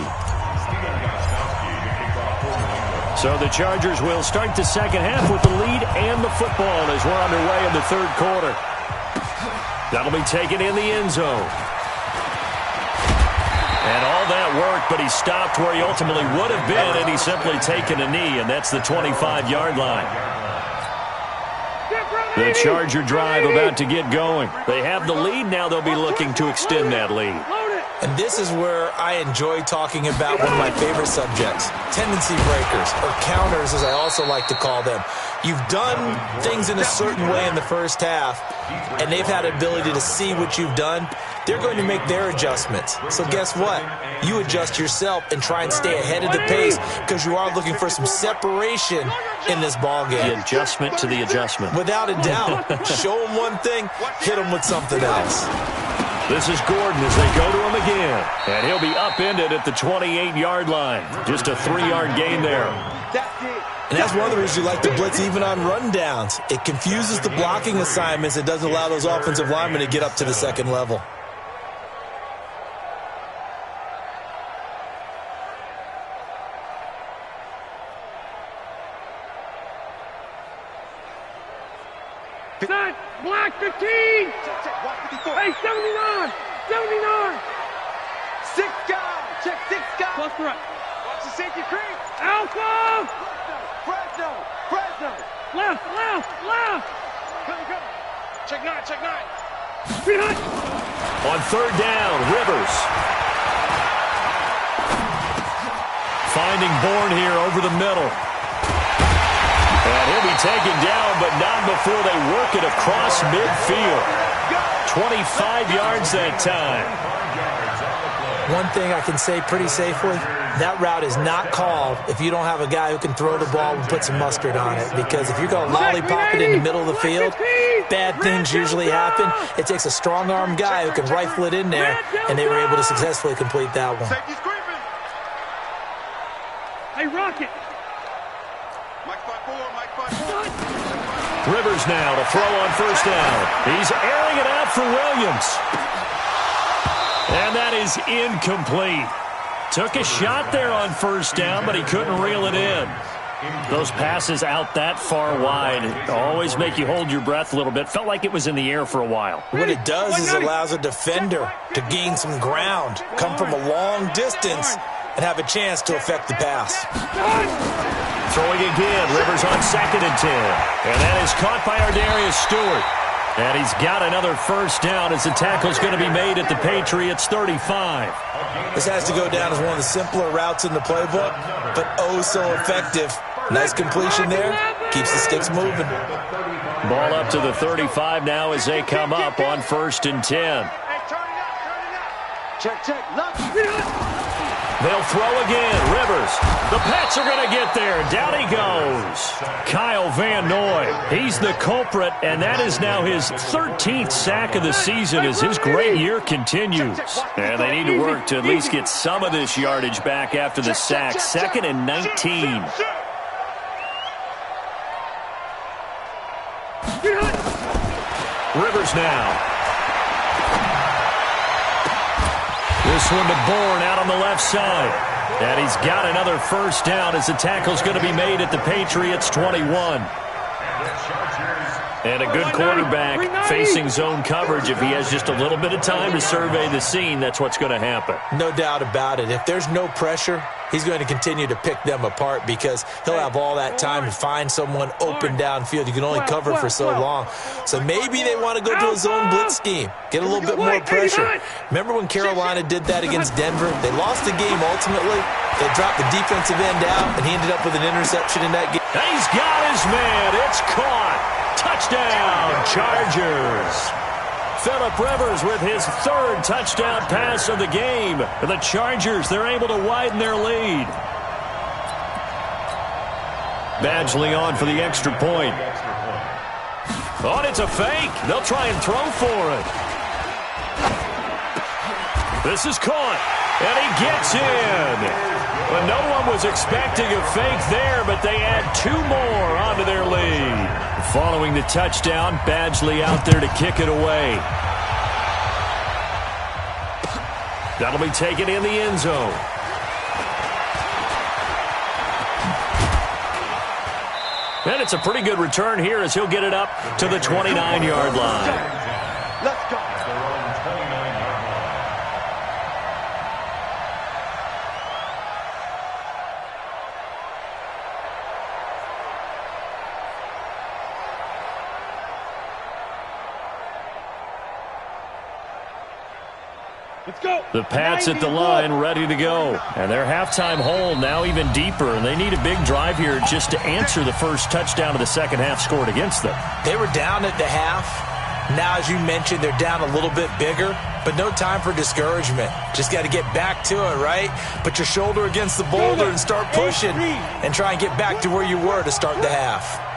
So the Chargers will start the second half with the lead and the football as we're underway in the 3rd quarter. That'll be taken in the end zone. And all that work, but he stopped where he ultimately would have been, and he's simply taken a knee, and that's the 25-yard line. The Charger drive about to get going. They have the lead. Now they'll be looking to extend that lead. And this is where I enjoy talking about one of my favorite subjects, tendency breakers, or counters as I also like to call them. You've done things in a certain way in the first half, and they've had the ability to see what you've done. They're going to make their adjustments. So guess what? You adjust yourself and try and stay ahead of the pace because you are looking for some separation in this ball game. The adjustment to the adjustment. Without a doubt. Show them one thing, hit them with something else. This is Gordon as they go to him again. And he'll be upended at the 28-yard line. Just a 3-yard gain there. And that's one of the reasons you like to blitz even on rundowns. It confuses the blocking assignments. It doesn't allow those offensive linemen to get up to the second level. Black 15! Hey, 79! 79! 6 guys! Check 6 guys! Plus the right. Watch the safety creep! Alpha! Fresno! Fresno! Left! Come! Check 9! Behind! On 3rd down, Rivers. Finding Bourne here over the middle. And he'll be taken down, but not before they work it across midfield. 25 yards that time. One thing I can say pretty safely, that route is not called if you don't have a guy who can throw the ball and put some mustard on it. Because if you're going to lollipop it in the middle of the field, bad things usually happen. It takes a strong-arm guy who can rifle it in there, and they were able to successfully complete that one. Rivers now to throw on first down. He's airing it out for Williams. And that is incomplete. Took a shot there on first down, but he couldn't reel it in. Those passes out that far wide always make you hold your breath a little bit. Felt like it was in the air for a while. What it does is it allows a defender to gain some ground, come from a long distance, and have a chance to affect the pass. Throwing again, Rivers on 2nd and 10. And that is caught by Ardarius Stewart. And he's got another first down as the tackle's going to be made at the Patriots 35. This has to go down as one of the simpler routes in the playbook, but oh so effective. Nice completion there. Keeps the sticks moving. Ball up to the 35 now as they come up on 1st and 10. Check. They'll throw again. Rivers. The Pats are going to get there. Down he goes. Kyle Van Noy. He's the culprit, and that is now his 13th sack of the season as his great year continues. And they need to work to at least get some of this yardage back after the sack. 2nd and 19. Rivers now. This one to Bourne out on the left side. And he's got another first down as the tackle's going to be made at the Patriots 21. And a good quarterback facing zone coverage. If he has just a little bit of time to survey the scene, that's what's going to happen. No doubt about it. If there's no pressure, he's going to continue to pick them apart because he'll have all that time to find someone open downfield. You can only cover for so long. So maybe they want to go to a zone blitz scheme, get a little bit more pressure. Remember when Carolina did that against Denver? They lost the game ultimately. They dropped the defensive end out, and he ended up with an interception in that game. He's got his man. It's caught. Touchdown, Chargers. Phillip Rivers with his 3rd touchdown pass of the game. The Chargers, they're able to widen their lead. Badgley on for the extra point. Oh, and it's a fake. They'll try and throw for it. This is caught, and he gets in. But no one was expecting a fake there, but they add 2 more onto their lead. Following the touchdown, Badgley out there to kick it away. That'll be taken in the end zone. And it's a pretty good return here as he'll get it up to the 29-yard line. Let's go. The Pats at the line, ready to go. And their halftime hole now even deeper, and they need a big drive here just to answer the first touchdown of the second half scored against them. They were down at the half. Now, as you mentioned, they're down a little bit bigger, but no time for discouragement. Just got to get back to it, right? Put your shoulder against the boulder and start pushing and try and get back to where you were to start the half.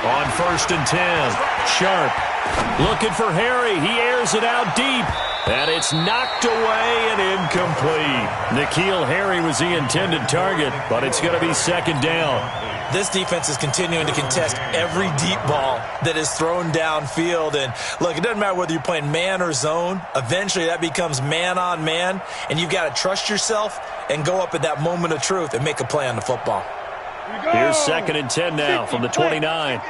On 1st and 10, Sharp looking for Harry. He airs it out deep, and it's knocked away and incomplete. N'Keal Harry was the intended target, but it's going to be 2nd down. This defense is continuing to contest every deep ball that is thrown downfield. And, look, it doesn't matter whether you're playing man or zone. Eventually, that becomes man on man, and you've got to trust yourself and go up at that moment of truth and make a play on the football. Here's 2nd and 10 now from the 29.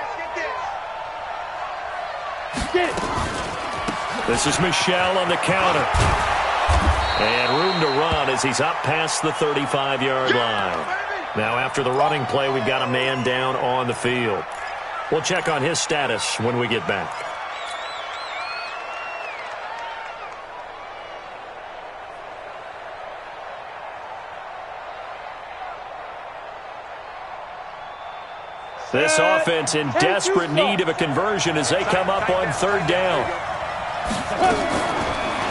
This is Michel on the counter. And room to run as he's up past the 35-yard line. Now after the running play, we've got a man down on the field. We'll check on his status when we get back. This offense in desperate need of a conversion as they come up on 3rd down.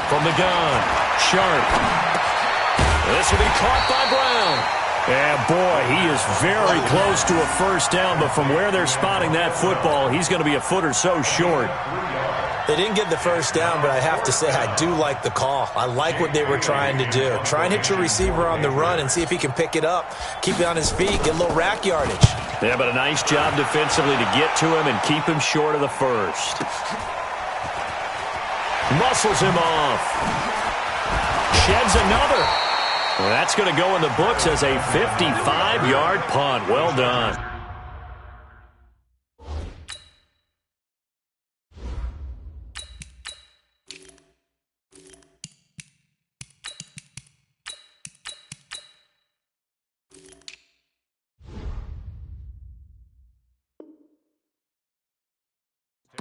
From the gun, Sharp. This will be caught by Brown. And, boy, he is very close to a first down, but from where they're spotting that football, he's going to be a foot or so short. They didn't get the first down, but I have to say I do like the call. I like what they were trying to do. Try and hit your receiver on the run and see if he can pick it up, keep it on his feet, get a little rack yardage. Yeah, but a nice job defensively to get to him and keep him short of the first. Muscles him off. Sheds another. Well, that's going to go in the books as a 55-yard punt. Well done.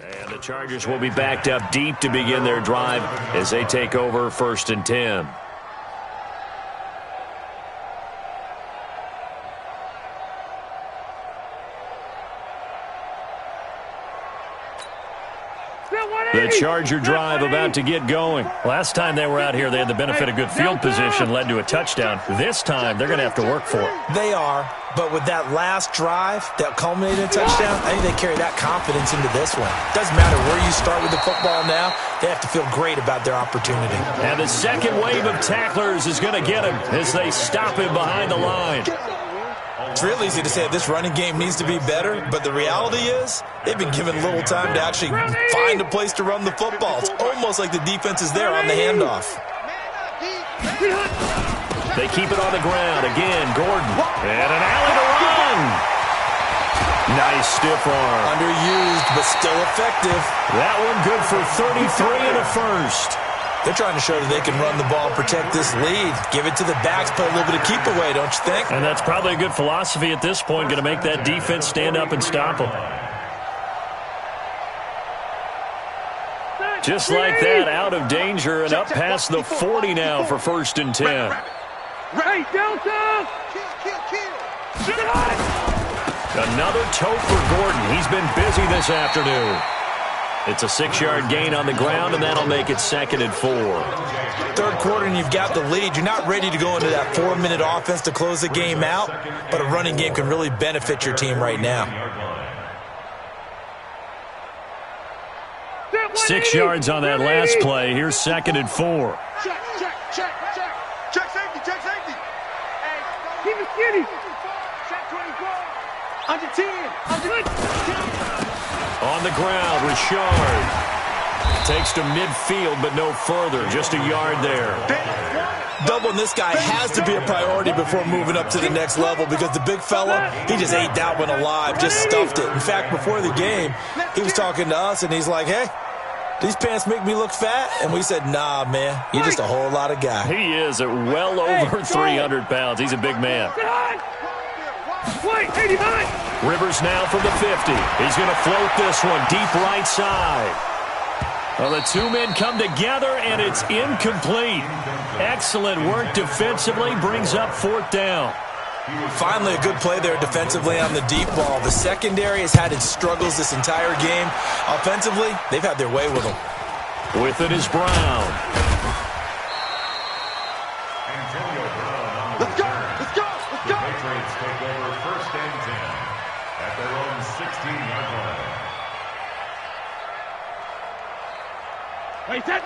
And the Chargers will be backed up deep to begin their drive as they take over 1st and 10. The Charger drive about to get going. Last time they were out here, they had the benefit of good field position, led to a touchdown. This time, they're going to have to work for it. They are, but with that last drive that culminated in a touchdown, I think they carry that confidence into this one. Doesn't matter where you start with the football now, they have to feel great about their opportunity. And the second wave of tacklers is going to get him as they stop him behind the line. It's real easy to say this running game needs to be better, but the reality is they've been given little time to actually find a place to run the football. It's almost like the defense is there on the handoff. They keep it on the ground. Again, Gordon. And an alley to run. Nice stiff arm. Underused, but still effective. That one good for 33 and a first. They're trying to show that they can run the ball and protect this lead. Give it to the backs, play a little bit of keep away, don't you think? And that's probably a good philosophy at this point, going to make that defense stand up and stop them. Just like that, out of danger and up past the 40 now for 1st and 10. Right, Delta! Another toe for Gordon. He's been busy this afternoon. It's a 6-yard gain on the ground, and that'll make it 2nd and 4. Third quarter, and you've got the lead. You're not ready to go into that 4-minute offense to close the game out, but a running game can really benefit your team right now. 6 yards on that last play. Here's 2nd and 4. Check safety, check safety. Hey, keep it skinny. Check 24. Under 10. On the ground, Richard takes to midfield, but no further. Just a yard there. Doubling this guy has to be a priority before moving up to the next level because the big fella, he just ate that one alive, just stuffed it. In fact, before the game, he was talking to us, and he's like, hey, these pants make me look fat? And we said, nah, man, you're just a whole lot of guy. He is at well over 300 pounds. He's a big man. Wait, 89. Rivers now from the 50. He's going to float this one deep right side. Well, the two men come together, and it's incomplete. Excellent work defensively, brings up 4th down. Finally, a good play there defensively on the deep ball. The secondary has had its struggles this entire game. Offensively, they've had their way with them. With it is Brown. Let's go, let's go, let's go. The Patriots take over 1st and 10 at their own 16-yard line.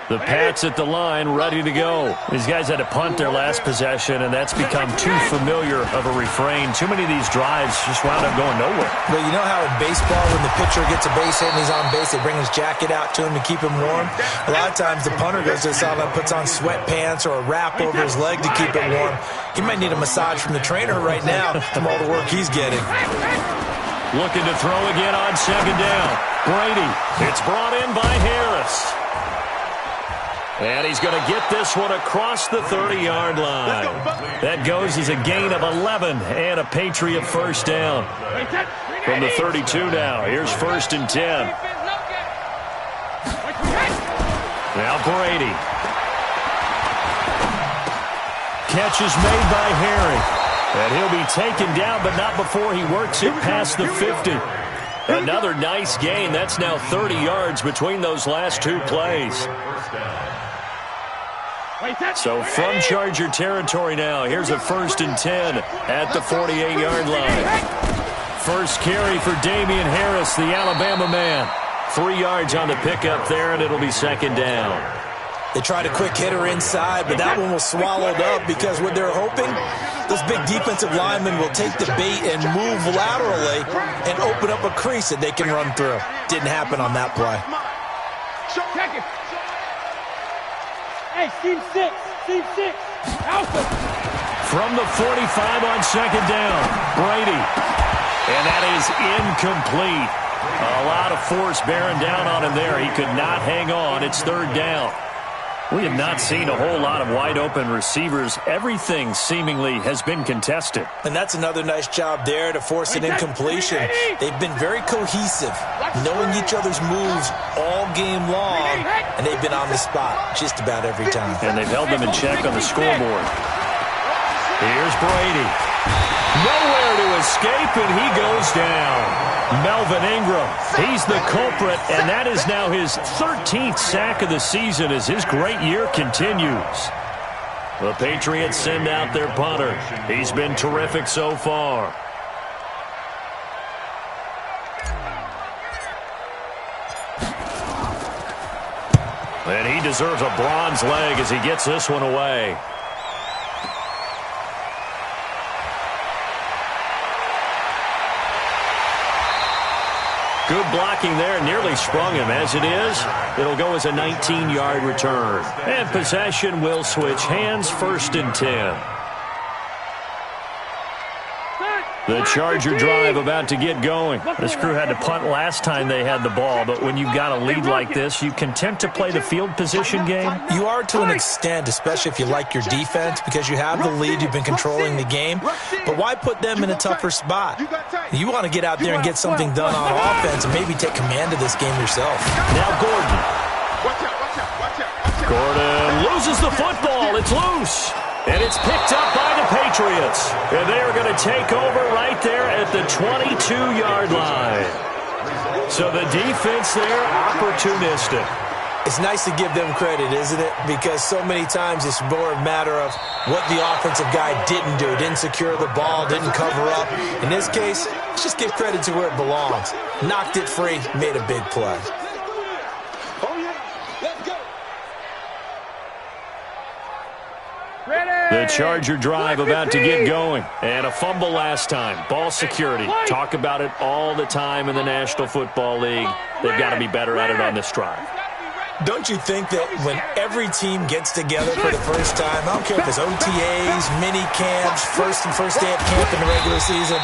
The Pats at the line, ready to go. These guys had to punt their last possession, and that's become too familiar of a refrain. Too many of these drives just wound up going nowhere. But you know how in baseball, when the pitcher gets a base hit and he's on base, they bring his jacket out to him to keep him warm? A lot of times the punter goes to the sideline, puts on sweatpants or a wrap over his leg to keep it warm. He might need a massage from the trainer right now from all the work he's getting. Looking to throw again on 2nd down. Brady. It's brought in by Harris. And he's going to get this one across the 30-yard line. That goes as a gain of 11 and a Patriot 1st down. From the 32 now, here's 1st and 10. Now Brady. Catch is made by Harry. And he'll be taken down, but not before he works it past the 50. Another nice gain. That's now 30 yards between those last two plays. So from Charger territory now, here's a 1st and 10 at the 48-yard line. First carry for Damian Harris, the Alabama man. 3 yards on the pickup there, and it'll be second down. They tried a quick hitter inside, but that one was swallowed up because what they're hoping, those big defensive linemen will take the bait and move laterally and open up a crease that they can run through. Didn't happen on that play. Check it. Hey, Steve 6. Steve 6. Alpha. From the 45 on second down, Brady. And that is incomplete. A lot of force bearing down on him there. He could not hang on. It's third down. We have not seen a whole lot of wide-open receivers. Everything seemingly has been contested. And that's another nice job there to force an incompletion. They've been very cohesive, knowing each other's moves all game long, and they've been on the spot just about every time. And they've held them in check on the scoreboard. Here's Brady. Nowhere to escape, and he goes down. Melvin Ingram, he's the culprit, and that is now his 13th sack of the season as his great year continues. The Patriots send out their punter. He's been terrific so far. And he deserves a bronze leg as he gets this one away. Good blocking there, nearly sprung him. As it is, it'll go as a 19-yard return. And possession will switch hands, 1st and 10. The Charger drive about to get going. This crew had to punt last time they had the ball, but when you've got a lead like this, you content to play the field position game? You are to an extent, especially if you like your defense, because you have the lead, you've been controlling the game. But why put them in a tougher spot? You want to get out there and get something done on offense and maybe take command of this game yourself. Now Gordon. Gordon loses the football. It's loose. And it's picked up by the Patriots. And they are going to take over right there at the 22-yard line. So the defense there, opportunistic. It's nice to give them credit, isn't it? Because so many times it's more a matter of what the offensive guy didn't do. Didn't secure the ball, didn't cover up. In this case, let's just give credit to where it belongs. Knocked it free, made a big play. The Charger drive about to get going. And a fumble last time. Ball security. Talk about it all the time in the National Football League. They've got to be better at it on this drive. Don't you think that when every team gets together for the first time, I don't care if it's OTAs, mini camps, first day of camp in the regular season,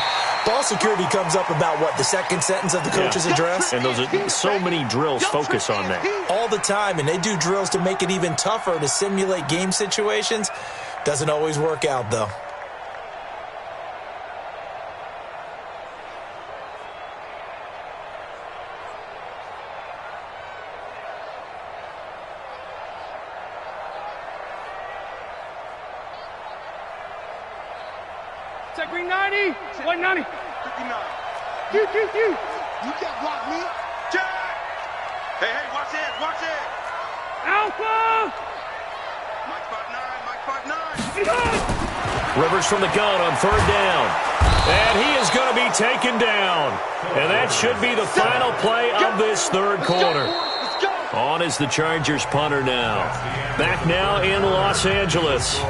ball security comes up about what, the second sentence of the coach's address? And those are so many drills focus on that. All the time, and they do drills to make it even tougher to simulate game situations. Doesn't always work out, though. Check green 90. 190. 59. You. You can't block me. Check. Hey, watch it. Alpha. Mike 5'9", Mike 5'9". Rivers from the gun on third down. And he is going to be taken down. And that should be the final play of this third quarter. On is the Chargers punter now. Back now in Los Angeles,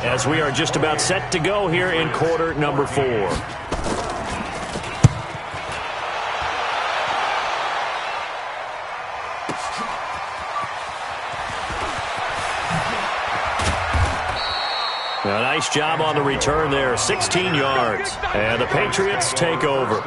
as we are just about set to go here in quarter number 4. A nice job on the return there, 16 yards. And the Patriots take over.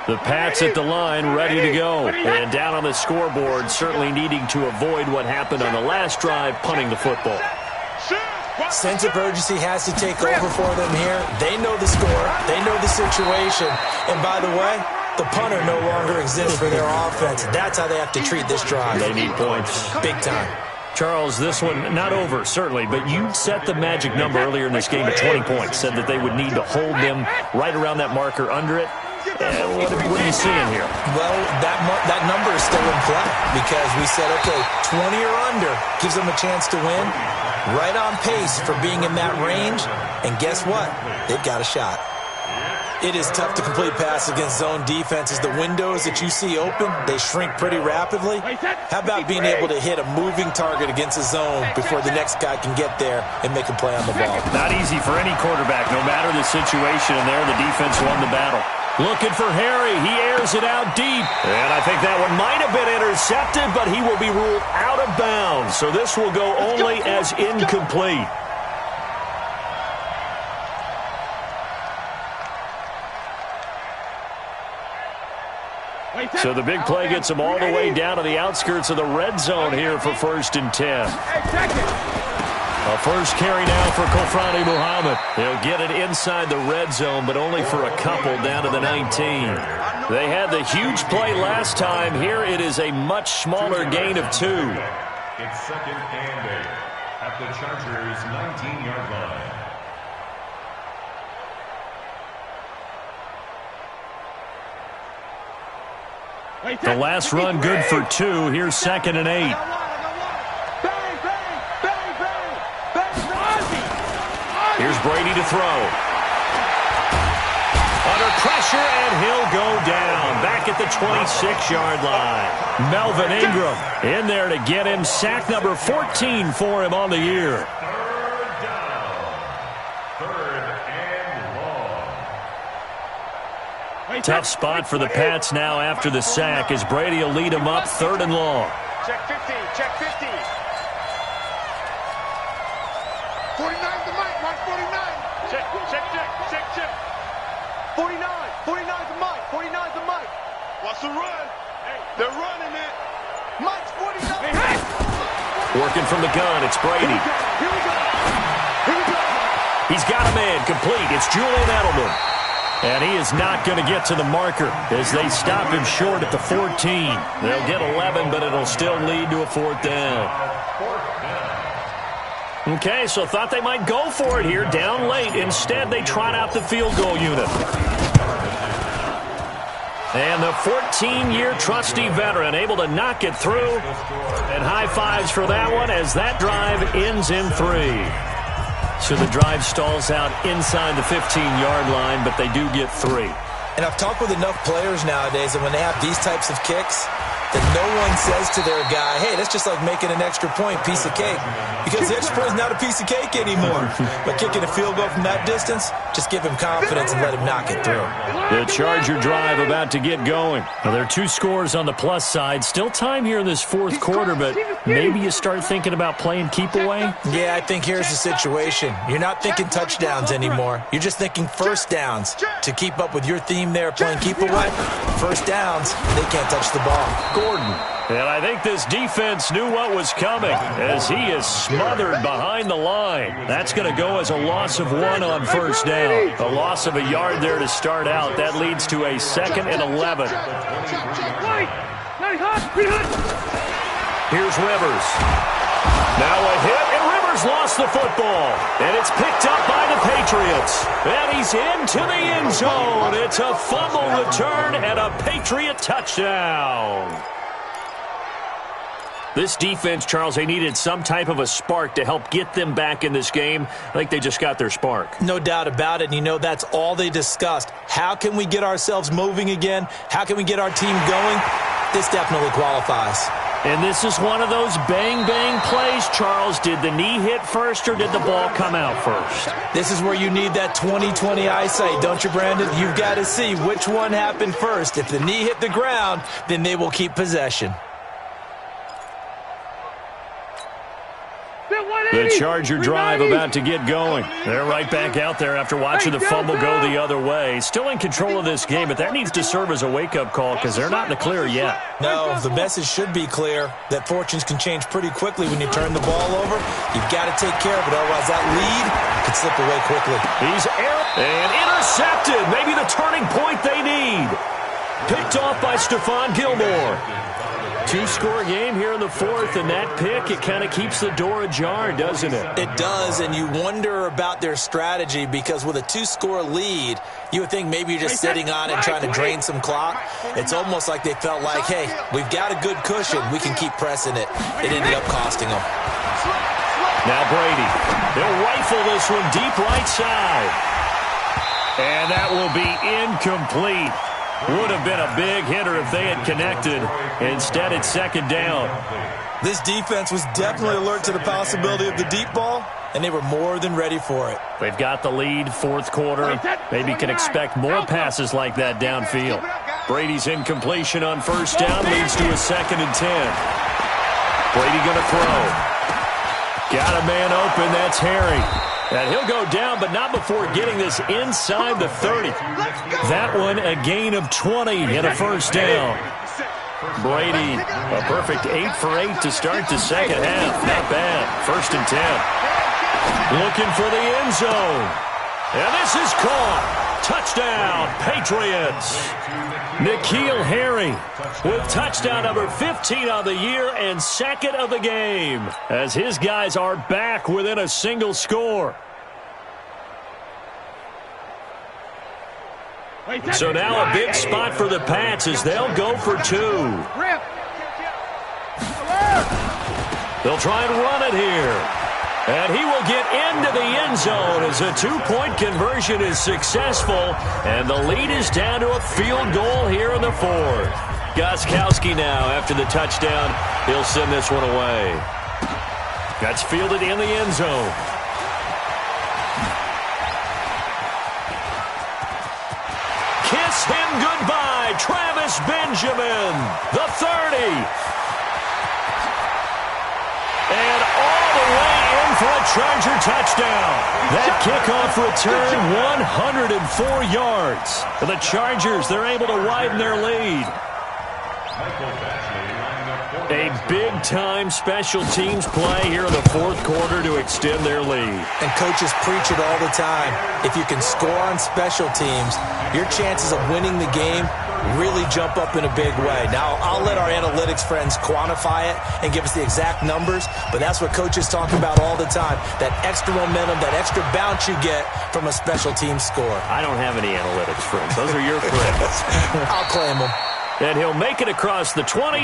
The Pats at the line, ready to go. And down on the scoreboard, certainly needing to avoid what happened on the last drive, punting the football. Sense of urgency has to take over for them here. They know the score. They know the situation. And by the way, the punter no longer exists for their offense. That's how they have to treat this drive. They need points. Big time. Charles, this one not over, certainly, but you set the magic number earlier in this game at 20 points, said that they would need to hold them right around that marker under it. What are you seeing here? Well, that number is still in play because we said, okay, 20 or under gives them a chance to win. Right on pace for being in that range. And guess what? They've got a shot. It is tough to complete passes against zone defenses. The windows that you see open, they shrink pretty rapidly. How about being able to hit a moving target against a zone before the next guy can get there and make a play on the ball? Not easy for any quarterback, no matter the situation, and there the defense won the battle. Looking for Harry. He airs it out deep. And I think that one might have been intercepted, but he will be ruled out of bounds. So this will go only as incomplete. So the big play gets him all the way down to the outskirts of the red zone here for 1st and 10. A first carry now for Kofrani Muhammad. He'll get it inside the red zone, but only for a couple down to the 19. They had the huge play last time. Here it is a much smaller gain of 2. It's 2nd and 8 at the Chargers' 19-yard line. The last run good for 2. Here's 2nd and 8. Here's Brady to throw. Under pressure, and he'll go down. Back at the 26-yard line. Melvin Ingram in there to get him. Sack number 14 for him on the year. Tough spot for the Pats now after the sack as Brady will lead him up 3rd and long. Check 50, check 50. 49's the mic, Mark 49. Check, check, check, check, check. 49, 49's the mic, 49's the mic. Watch the run. They're running it. Mike's 49. Hey. Working from the gun, it's Brady. Here we go. Here we go. He's got a man complete. It's Julian Edelman. And he is not going to get to the marker as they stop him short at the 14. They'll get 11, but it'll still lead to a 4th down. Okay, so thought they might go for it here, down late. Instead, they trot out the field goal unit. And the 14-year trusty veteran able to knock it through. And high fives for that one as that drive ends in 3. So the drive stalls out inside the 15-yard line, but they do get 3. And I've talked with enough players nowadays that when they have these types of kicks, that no one says to their guy, hey, that's just like making an extra point, piece of cake. Because the extra point is not a piece of cake anymore. But kicking a field goal from that distance, just give him confidence and let him knock it through. The Charger drive about to get going. Now, there are 2 scores on the plus side. Still time here in this 4th quarter, but maybe you start thinking about playing keep away? Yeah, I think here's the situation. You're not thinking touchdowns anymore. You're just thinking first downs. To keep up with your theme there, playing keep away, first downs, they can't touch the ball. Gordon. And I think this defense knew what was coming as he is smothered behind the line. That's going to go as a loss of 1 on 1st down. A loss of a yard there to start out. That leads to a 2nd and 11. Here's Rivers. Now a hit, and Rivers lost the football. And it's picked up by the Patriots. And he's into the end zone. It's a fumble return and a Patriot touchdown. This defense, Charles, they needed some type of a spark to help get them back in this game. I think they just got their spark. No doubt about it. And you know, that's all they discussed. How can we get ourselves moving again? How can we get our team going? This definitely qualifies. And this is one of those bang-bang plays, Charles. Did the knee hit first or did the ball come out first? This is where you need that 20/20 eyesight, don't you, Brandon? You've got to see which one happened first. If the knee hit the ground, then they will keep possession. The Charger drive about to get going. They're right back out there after watching the fumble go the other way. Still in control of this game, but that needs to serve as a wake-up call because they're not in the clear yet. No, the message should be clear that fortunes can change pretty quickly when you turn the ball over. You've got to take care of it, otherwise that lead could slip away quickly. He's and intercepted. Maybe the turning point they need. Picked off by Stephon Gilmore. 2-score game here in the 4th, and that pick, it kind of keeps the door ajar, doesn't it? It does, and you wonder about their strategy because with a 2-score lead, you would think maybe you're just sitting on it and trying to drain some clock. It's almost like they felt like, hey, we've got a good cushion. We can keep pressing it. It ended up costing them. Now Brady. They'll rifle this one deep right side. And that will be incomplete. Would have been a big hitter if they had connected. Instead, it's second down. This defense was definitely alert to the possibility of the deep ball, and they were more than ready for it. They've got the lead, fourth quarter. Maybe can expect more passes like that downfield. Brady's incompletion on first down leads to a 2nd and 10. Brady going to throw. Got a man open. That's Harry. And he'll go down, but not before getting this inside the 30. That one a gain of 20 and a first down. Brady, a perfect 8 for 8 to start the second half. Not bad. 1st and 10. Looking for the end zone. And this is caught. Touchdown, Patriots. N'Keal Harry with touchdown number 15 on the year and 2nd of the game, as his guys are back within a single score. So now a big spot for the Pats as they'll go for 2. They'll try and run it here. And he will get into the end zone as a 2-point conversion is successful. And the lead is down to a field goal here in the 4th. Gostkowski now after the touchdown. He'll send this one away. That's fielded in the end zone. Kiss him goodbye, Travis Benjamin, the 30. And all the way in for a Charger touchdown. That kickoff return, 104 yards. For the Chargers, they're able to widen their lead. A big-time special teams play here in the 4th quarter to extend their lead. And coaches preach it all the time. If you can score on special teams, your chances of winning the game really jump up in a big way. Now, I'll let our analytics friends quantify it and give us the exact numbers, but that's what coaches talk about all the time, that extra momentum, that extra bounce you get from a special team score. I don't have any analytics friends. Those are your friends. I'll claim them. And he'll make it across the 20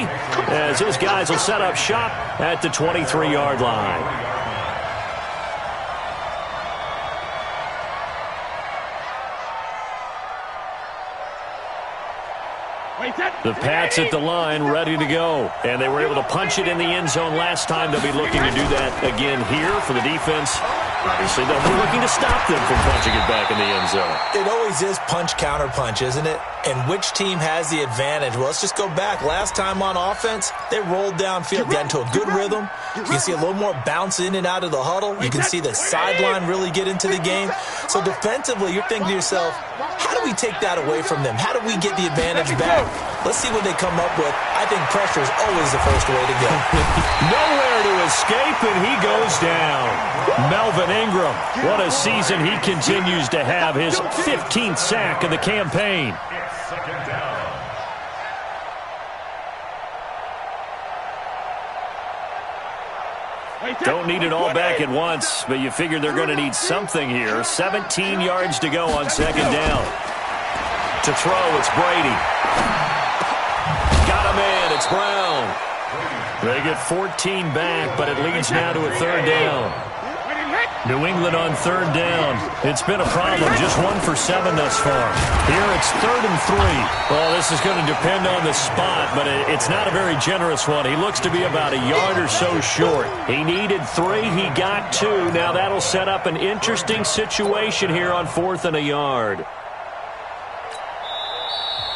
as his guys will set up shop at the 23-yard line. The Pats at the line, ready to go. And they were able to punch it in the end zone last time. They'll be looking to do that again here for the defense. Obviously, they'll be looking to stop them from punching it back in the end zone. It always is punch-counter-punch, isn't it? And which team has the advantage? Well, let's just go back. Last time on offense, they rolled downfield, got into a good rhythm. You can see a little more bounce in and out of the huddle. You can see the sideline really get into the game. So defensively, you're thinking to yourself, how do we take that away from them? How do we get the advantage back? Let's see what they come up with. I think pressure is always the first way to go. Nowhere to escape, and he goes down. Melvin Ingram, what a season he continues to have. His 15th sack of the campaign. Second down. Don't need it all back at once, but you figure they're going to need something here. 17 yards to go on second down. To throw, it's Brady. Got a man, it's Brown. They get 14 back, but it leads now to a 3rd down. New England on 3rd down. It's been a problem. Just 1 for 7 thus far. Here it's 3rd and 3. Well, this is going to depend on the spot, but it's not a very generous one. He looks to be about a yard or so short. He needed 3. He got 2. Now that'll set up an interesting situation here on 4th and a yard.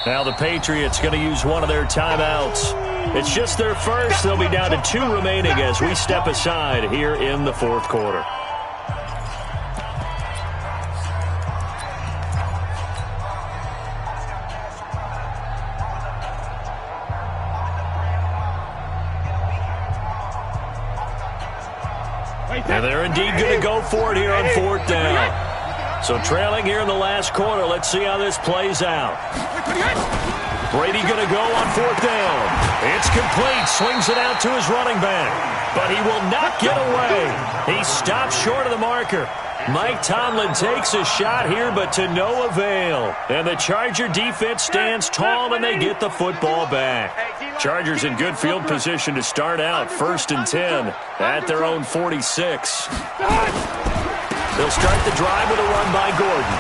Now the Patriots going to use one of their timeouts. It's just their first. They'll be down to 2 remaining as we step aside here in the 4th quarter. And they're indeed going to go for it here on 4th down. So trailing here in the last quarter. Let's see how this plays out. Brady going to go on 4th down. It's complete. Swings it out to his running back. But he will not get away. He stops short of the marker. Mike Tomlin takes a shot here, but to no avail. And the Charger defense stands tall, and they get the football back. Chargers in good field position to start out. 1st and 10 at their own 46. They'll start the drive with a run by Gordon.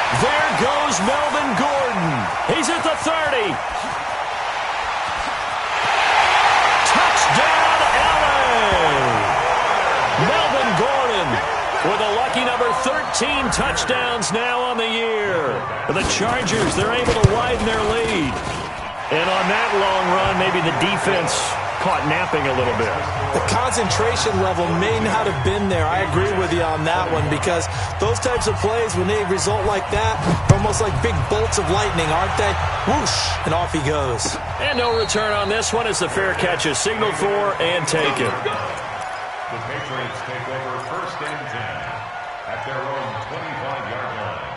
There goes Melvin Gordon. He's at the 30. Touchdown, LA! Melvin Gordon with a lucky number 13 touchdowns now on the year. The Chargers, they're able to widen their lead. And on that long run, maybe the defense caught napping a little bit. The concentration level may not have been there. I agree with you on that one, because those types of plays, when they result like that, are almost like big bolts of lightning, aren't they? Whoosh, and off he goes. And no return on this one as the fair catch is signaled for and taken. The Patriots take over 1st and 10 at their own 25-yard line.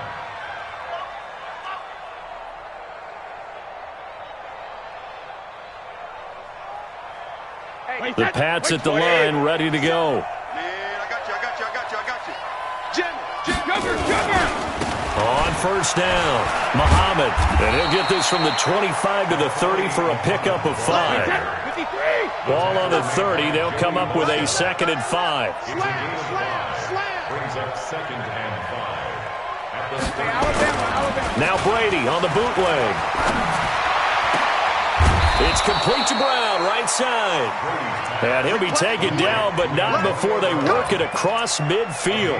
The Pats at the line, ready to go. Man, I got you. Jimmy. On 1st down, Muhammad. And he'll get this from the 25 to the 30 for a pickup of 5. Ball on the 30. They'll come up with a 2nd and 5. Brings up 2nd and 5. At the Now Brady on the bootleg. It's complete to Brown, right side. And he'll be taken down, but not before they work it across midfield.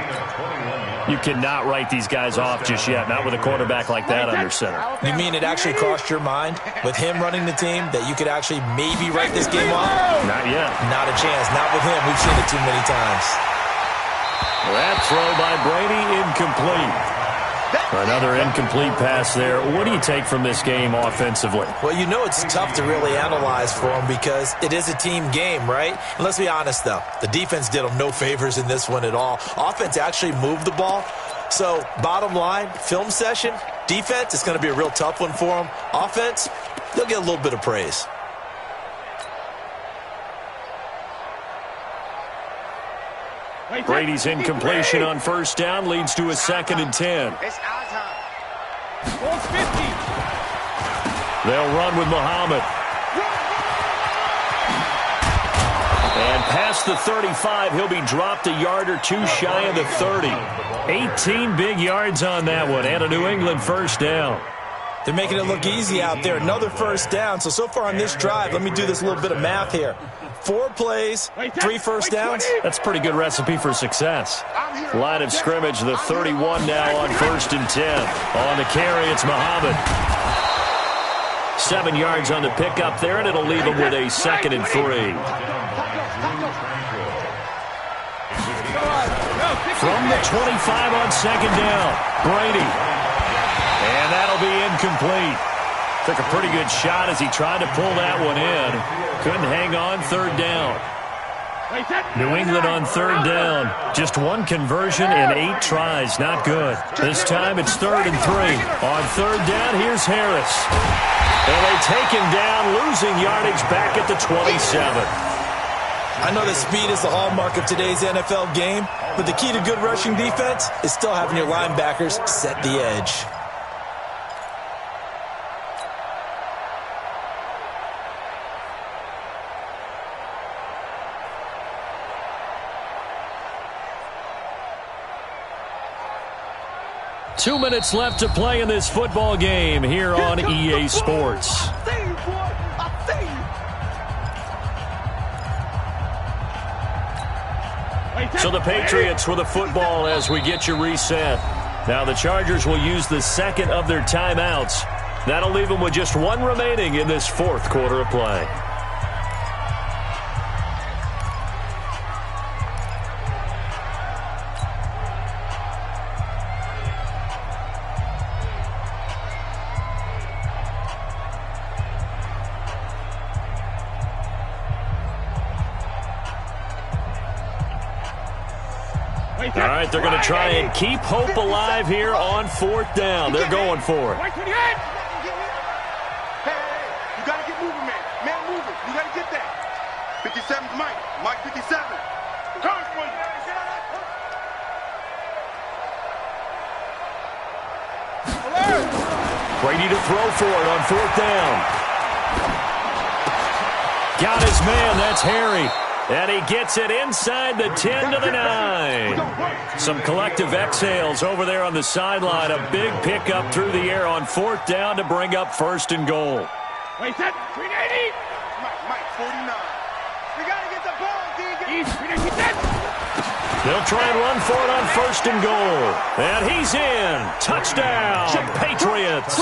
You cannot write these guys off just yet, not with a quarterback like that under center. You mean it actually crossed your mind, with him running the team, that you could actually maybe write this game off? Not yet. Not a chance. Not with him. We've seen it too many times. That throw by Brady, incomplete. Another incomplete pass there. What do you take from this game offensively? Well, you know it's tough to really analyze for them because it is a team game, right? And let's be honest, though. The defense did them no favors in this one at all. Offense actually moved the ball. So, bottom line, film session, defense, it's going to be a real tough one for them. Offense, they'll get a little bit of praise. Brady's incompletion on 1st down leads to a 2nd and 10. It's our time. They'll run with Muhammad. And past the 35, he'll be dropped a yard or two shy of the 30. 18 big yards on that one, and a New England 1st down. They're making it look easy out there. Another 1st down. So far on this drive, let me do this little bit of math here. 4 plays, 3 1st downs. That's a pretty good recipe for success. Line of scrimmage, the 31 now on 1st and 10. On the carry, it's Muhammad. 7 yards on the pickup there, and it'll leave him with a 2nd and 3. From the 25 on 2nd down, Brady. And that'll be incomplete. Took a pretty good shot as he tried to pull that one in. Couldn't hang on 3rd down. New England on 3rd down. Just 1 conversion in 8 tries. Not good. This time it's 3rd and 3. On 3rd down, here's Harris. And they take him down, losing yardage back at the 27. I know that speed is the hallmark of today's NFL game, but the key to good rushing defense is still having your linebackers set the edge. Two minutes left to play in this football game here on EA Sports. So the Patriots with the football as we get you reset. Now the Chargers will use the 2nd of their timeouts. That'll leave them with just 1 remaining in this 4th quarter of play. All right, they're going to try and keep hope alive here on 4th down. They're going for it. Hey, you got to get moving, man. Man, moving. You got to get that. 57's Mike. Mike 57. Coming for you. Brady to throw for it on 4th down. Got his man. That's Harry. And he gets it inside the 10 to the 9. Some collective exhales over there on the sideline. A big pickup through the air on 4th down to bring up 1st and goal. Wait, set. 380. Mike, 49. We got to get the ball, Deegan. They'll try and run for it on 1st and goal. And he's in. Touchdown, Patriots.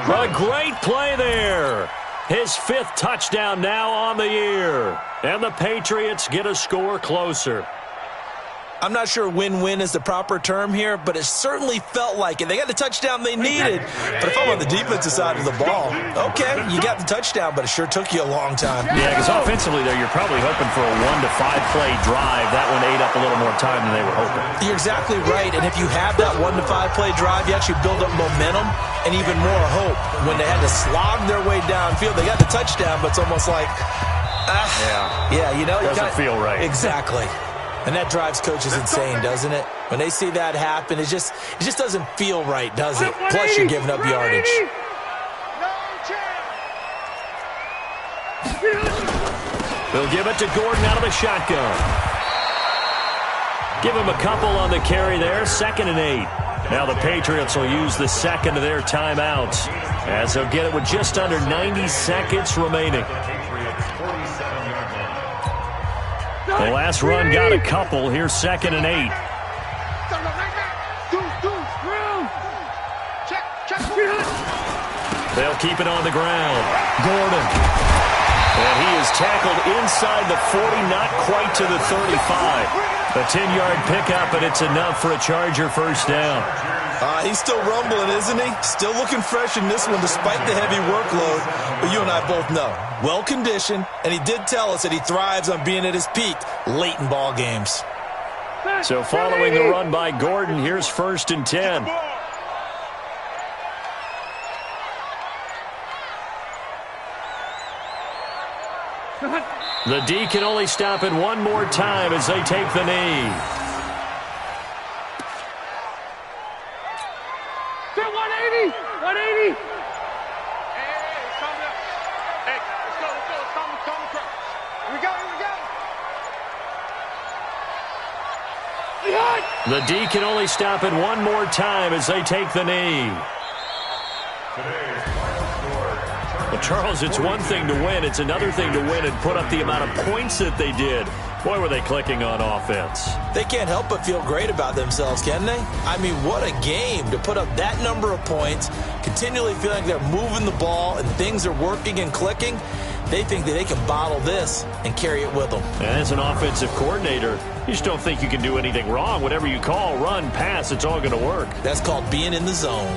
A great play there. His 5th touchdown now on the year. And the Patriots get a score closer. I'm not sure win-win is the proper term here, but it certainly felt like it. They got the touchdown they needed. But if I'm on the defensive side of the ball, okay, you got the touchdown, but it sure took you a long time. Yeah, because offensively there, you're probably hoping for a 1 to 5 play drive. That one ate up a little more time than they were hoping. You're exactly right, and if you have that 1 to 5 play drive, you actually build up momentum and even more hope. When they had to slog their way downfield, they got the touchdown, but it's almost like, yeah, you know. Doesn't feel right. Exactly. And that drives coaches insane, doesn't it? When they see that happen, it just doesn't feel right, does it? Plus, you're giving up yardage. They'll give it to Gordon out of the shotgun. Give him a couple on the carry there. 2nd and 8. Now the Patriots will use the 2nd of their timeouts, as they'll get it with just under 90 seconds remaining. The last run got a couple. Here's 2nd and 8. They'll keep it on the ground. Gordon. And he is tackled inside the 40, not quite to the 35. A 10-yard pickup, and it's enough for a Charger 1st down. He's still rumbling, isn't he? Still looking fresh in this one despite the heavy workload. But you and I both know, well-conditioned, and he did tell us that he thrives on being at his peak late in ball games. So following the run by Gordon, here's 1st and 10. The D can only stop it one more time as they take the knee. 180. 180. Hey, it's coming up. Hey, let's go. It's coming across. Here we go. The D can only stop it one more time as they take the knee. Well, Charles, it's one thing to win. It's another thing to win and put up the amount of points that they did. Boy, were they clicking on offense. They can't help but feel great about themselves, can they? I mean, what a game to put up that number of points, continually feeling like they're moving the ball and things are working and clicking. They think that they can bottle this and carry it with them. And as an offensive coordinator, you just don't think you can do anything wrong. Whatever you call, run, pass, it's all going to work. That's called being in the zone.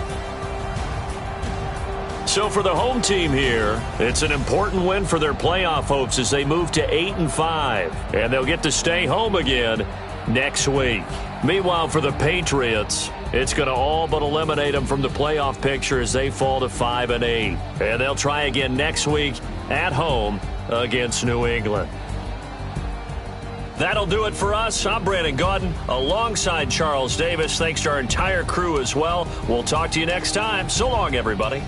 So for the home team here, it's an important win for their playoff hopes as they move to 8-5. And they'll get to stay home again next week. Meanwhile, for the Patriots, it's going to all but eliminate them from the playoff picture as they fall to 5-8. And they'll try again next week at home against New England. That'll do it for us. I'm Brandon Gaudin alongside Charles Davis. Thanks to our entire crew as well. We'll talk to you next time. So long, everybody.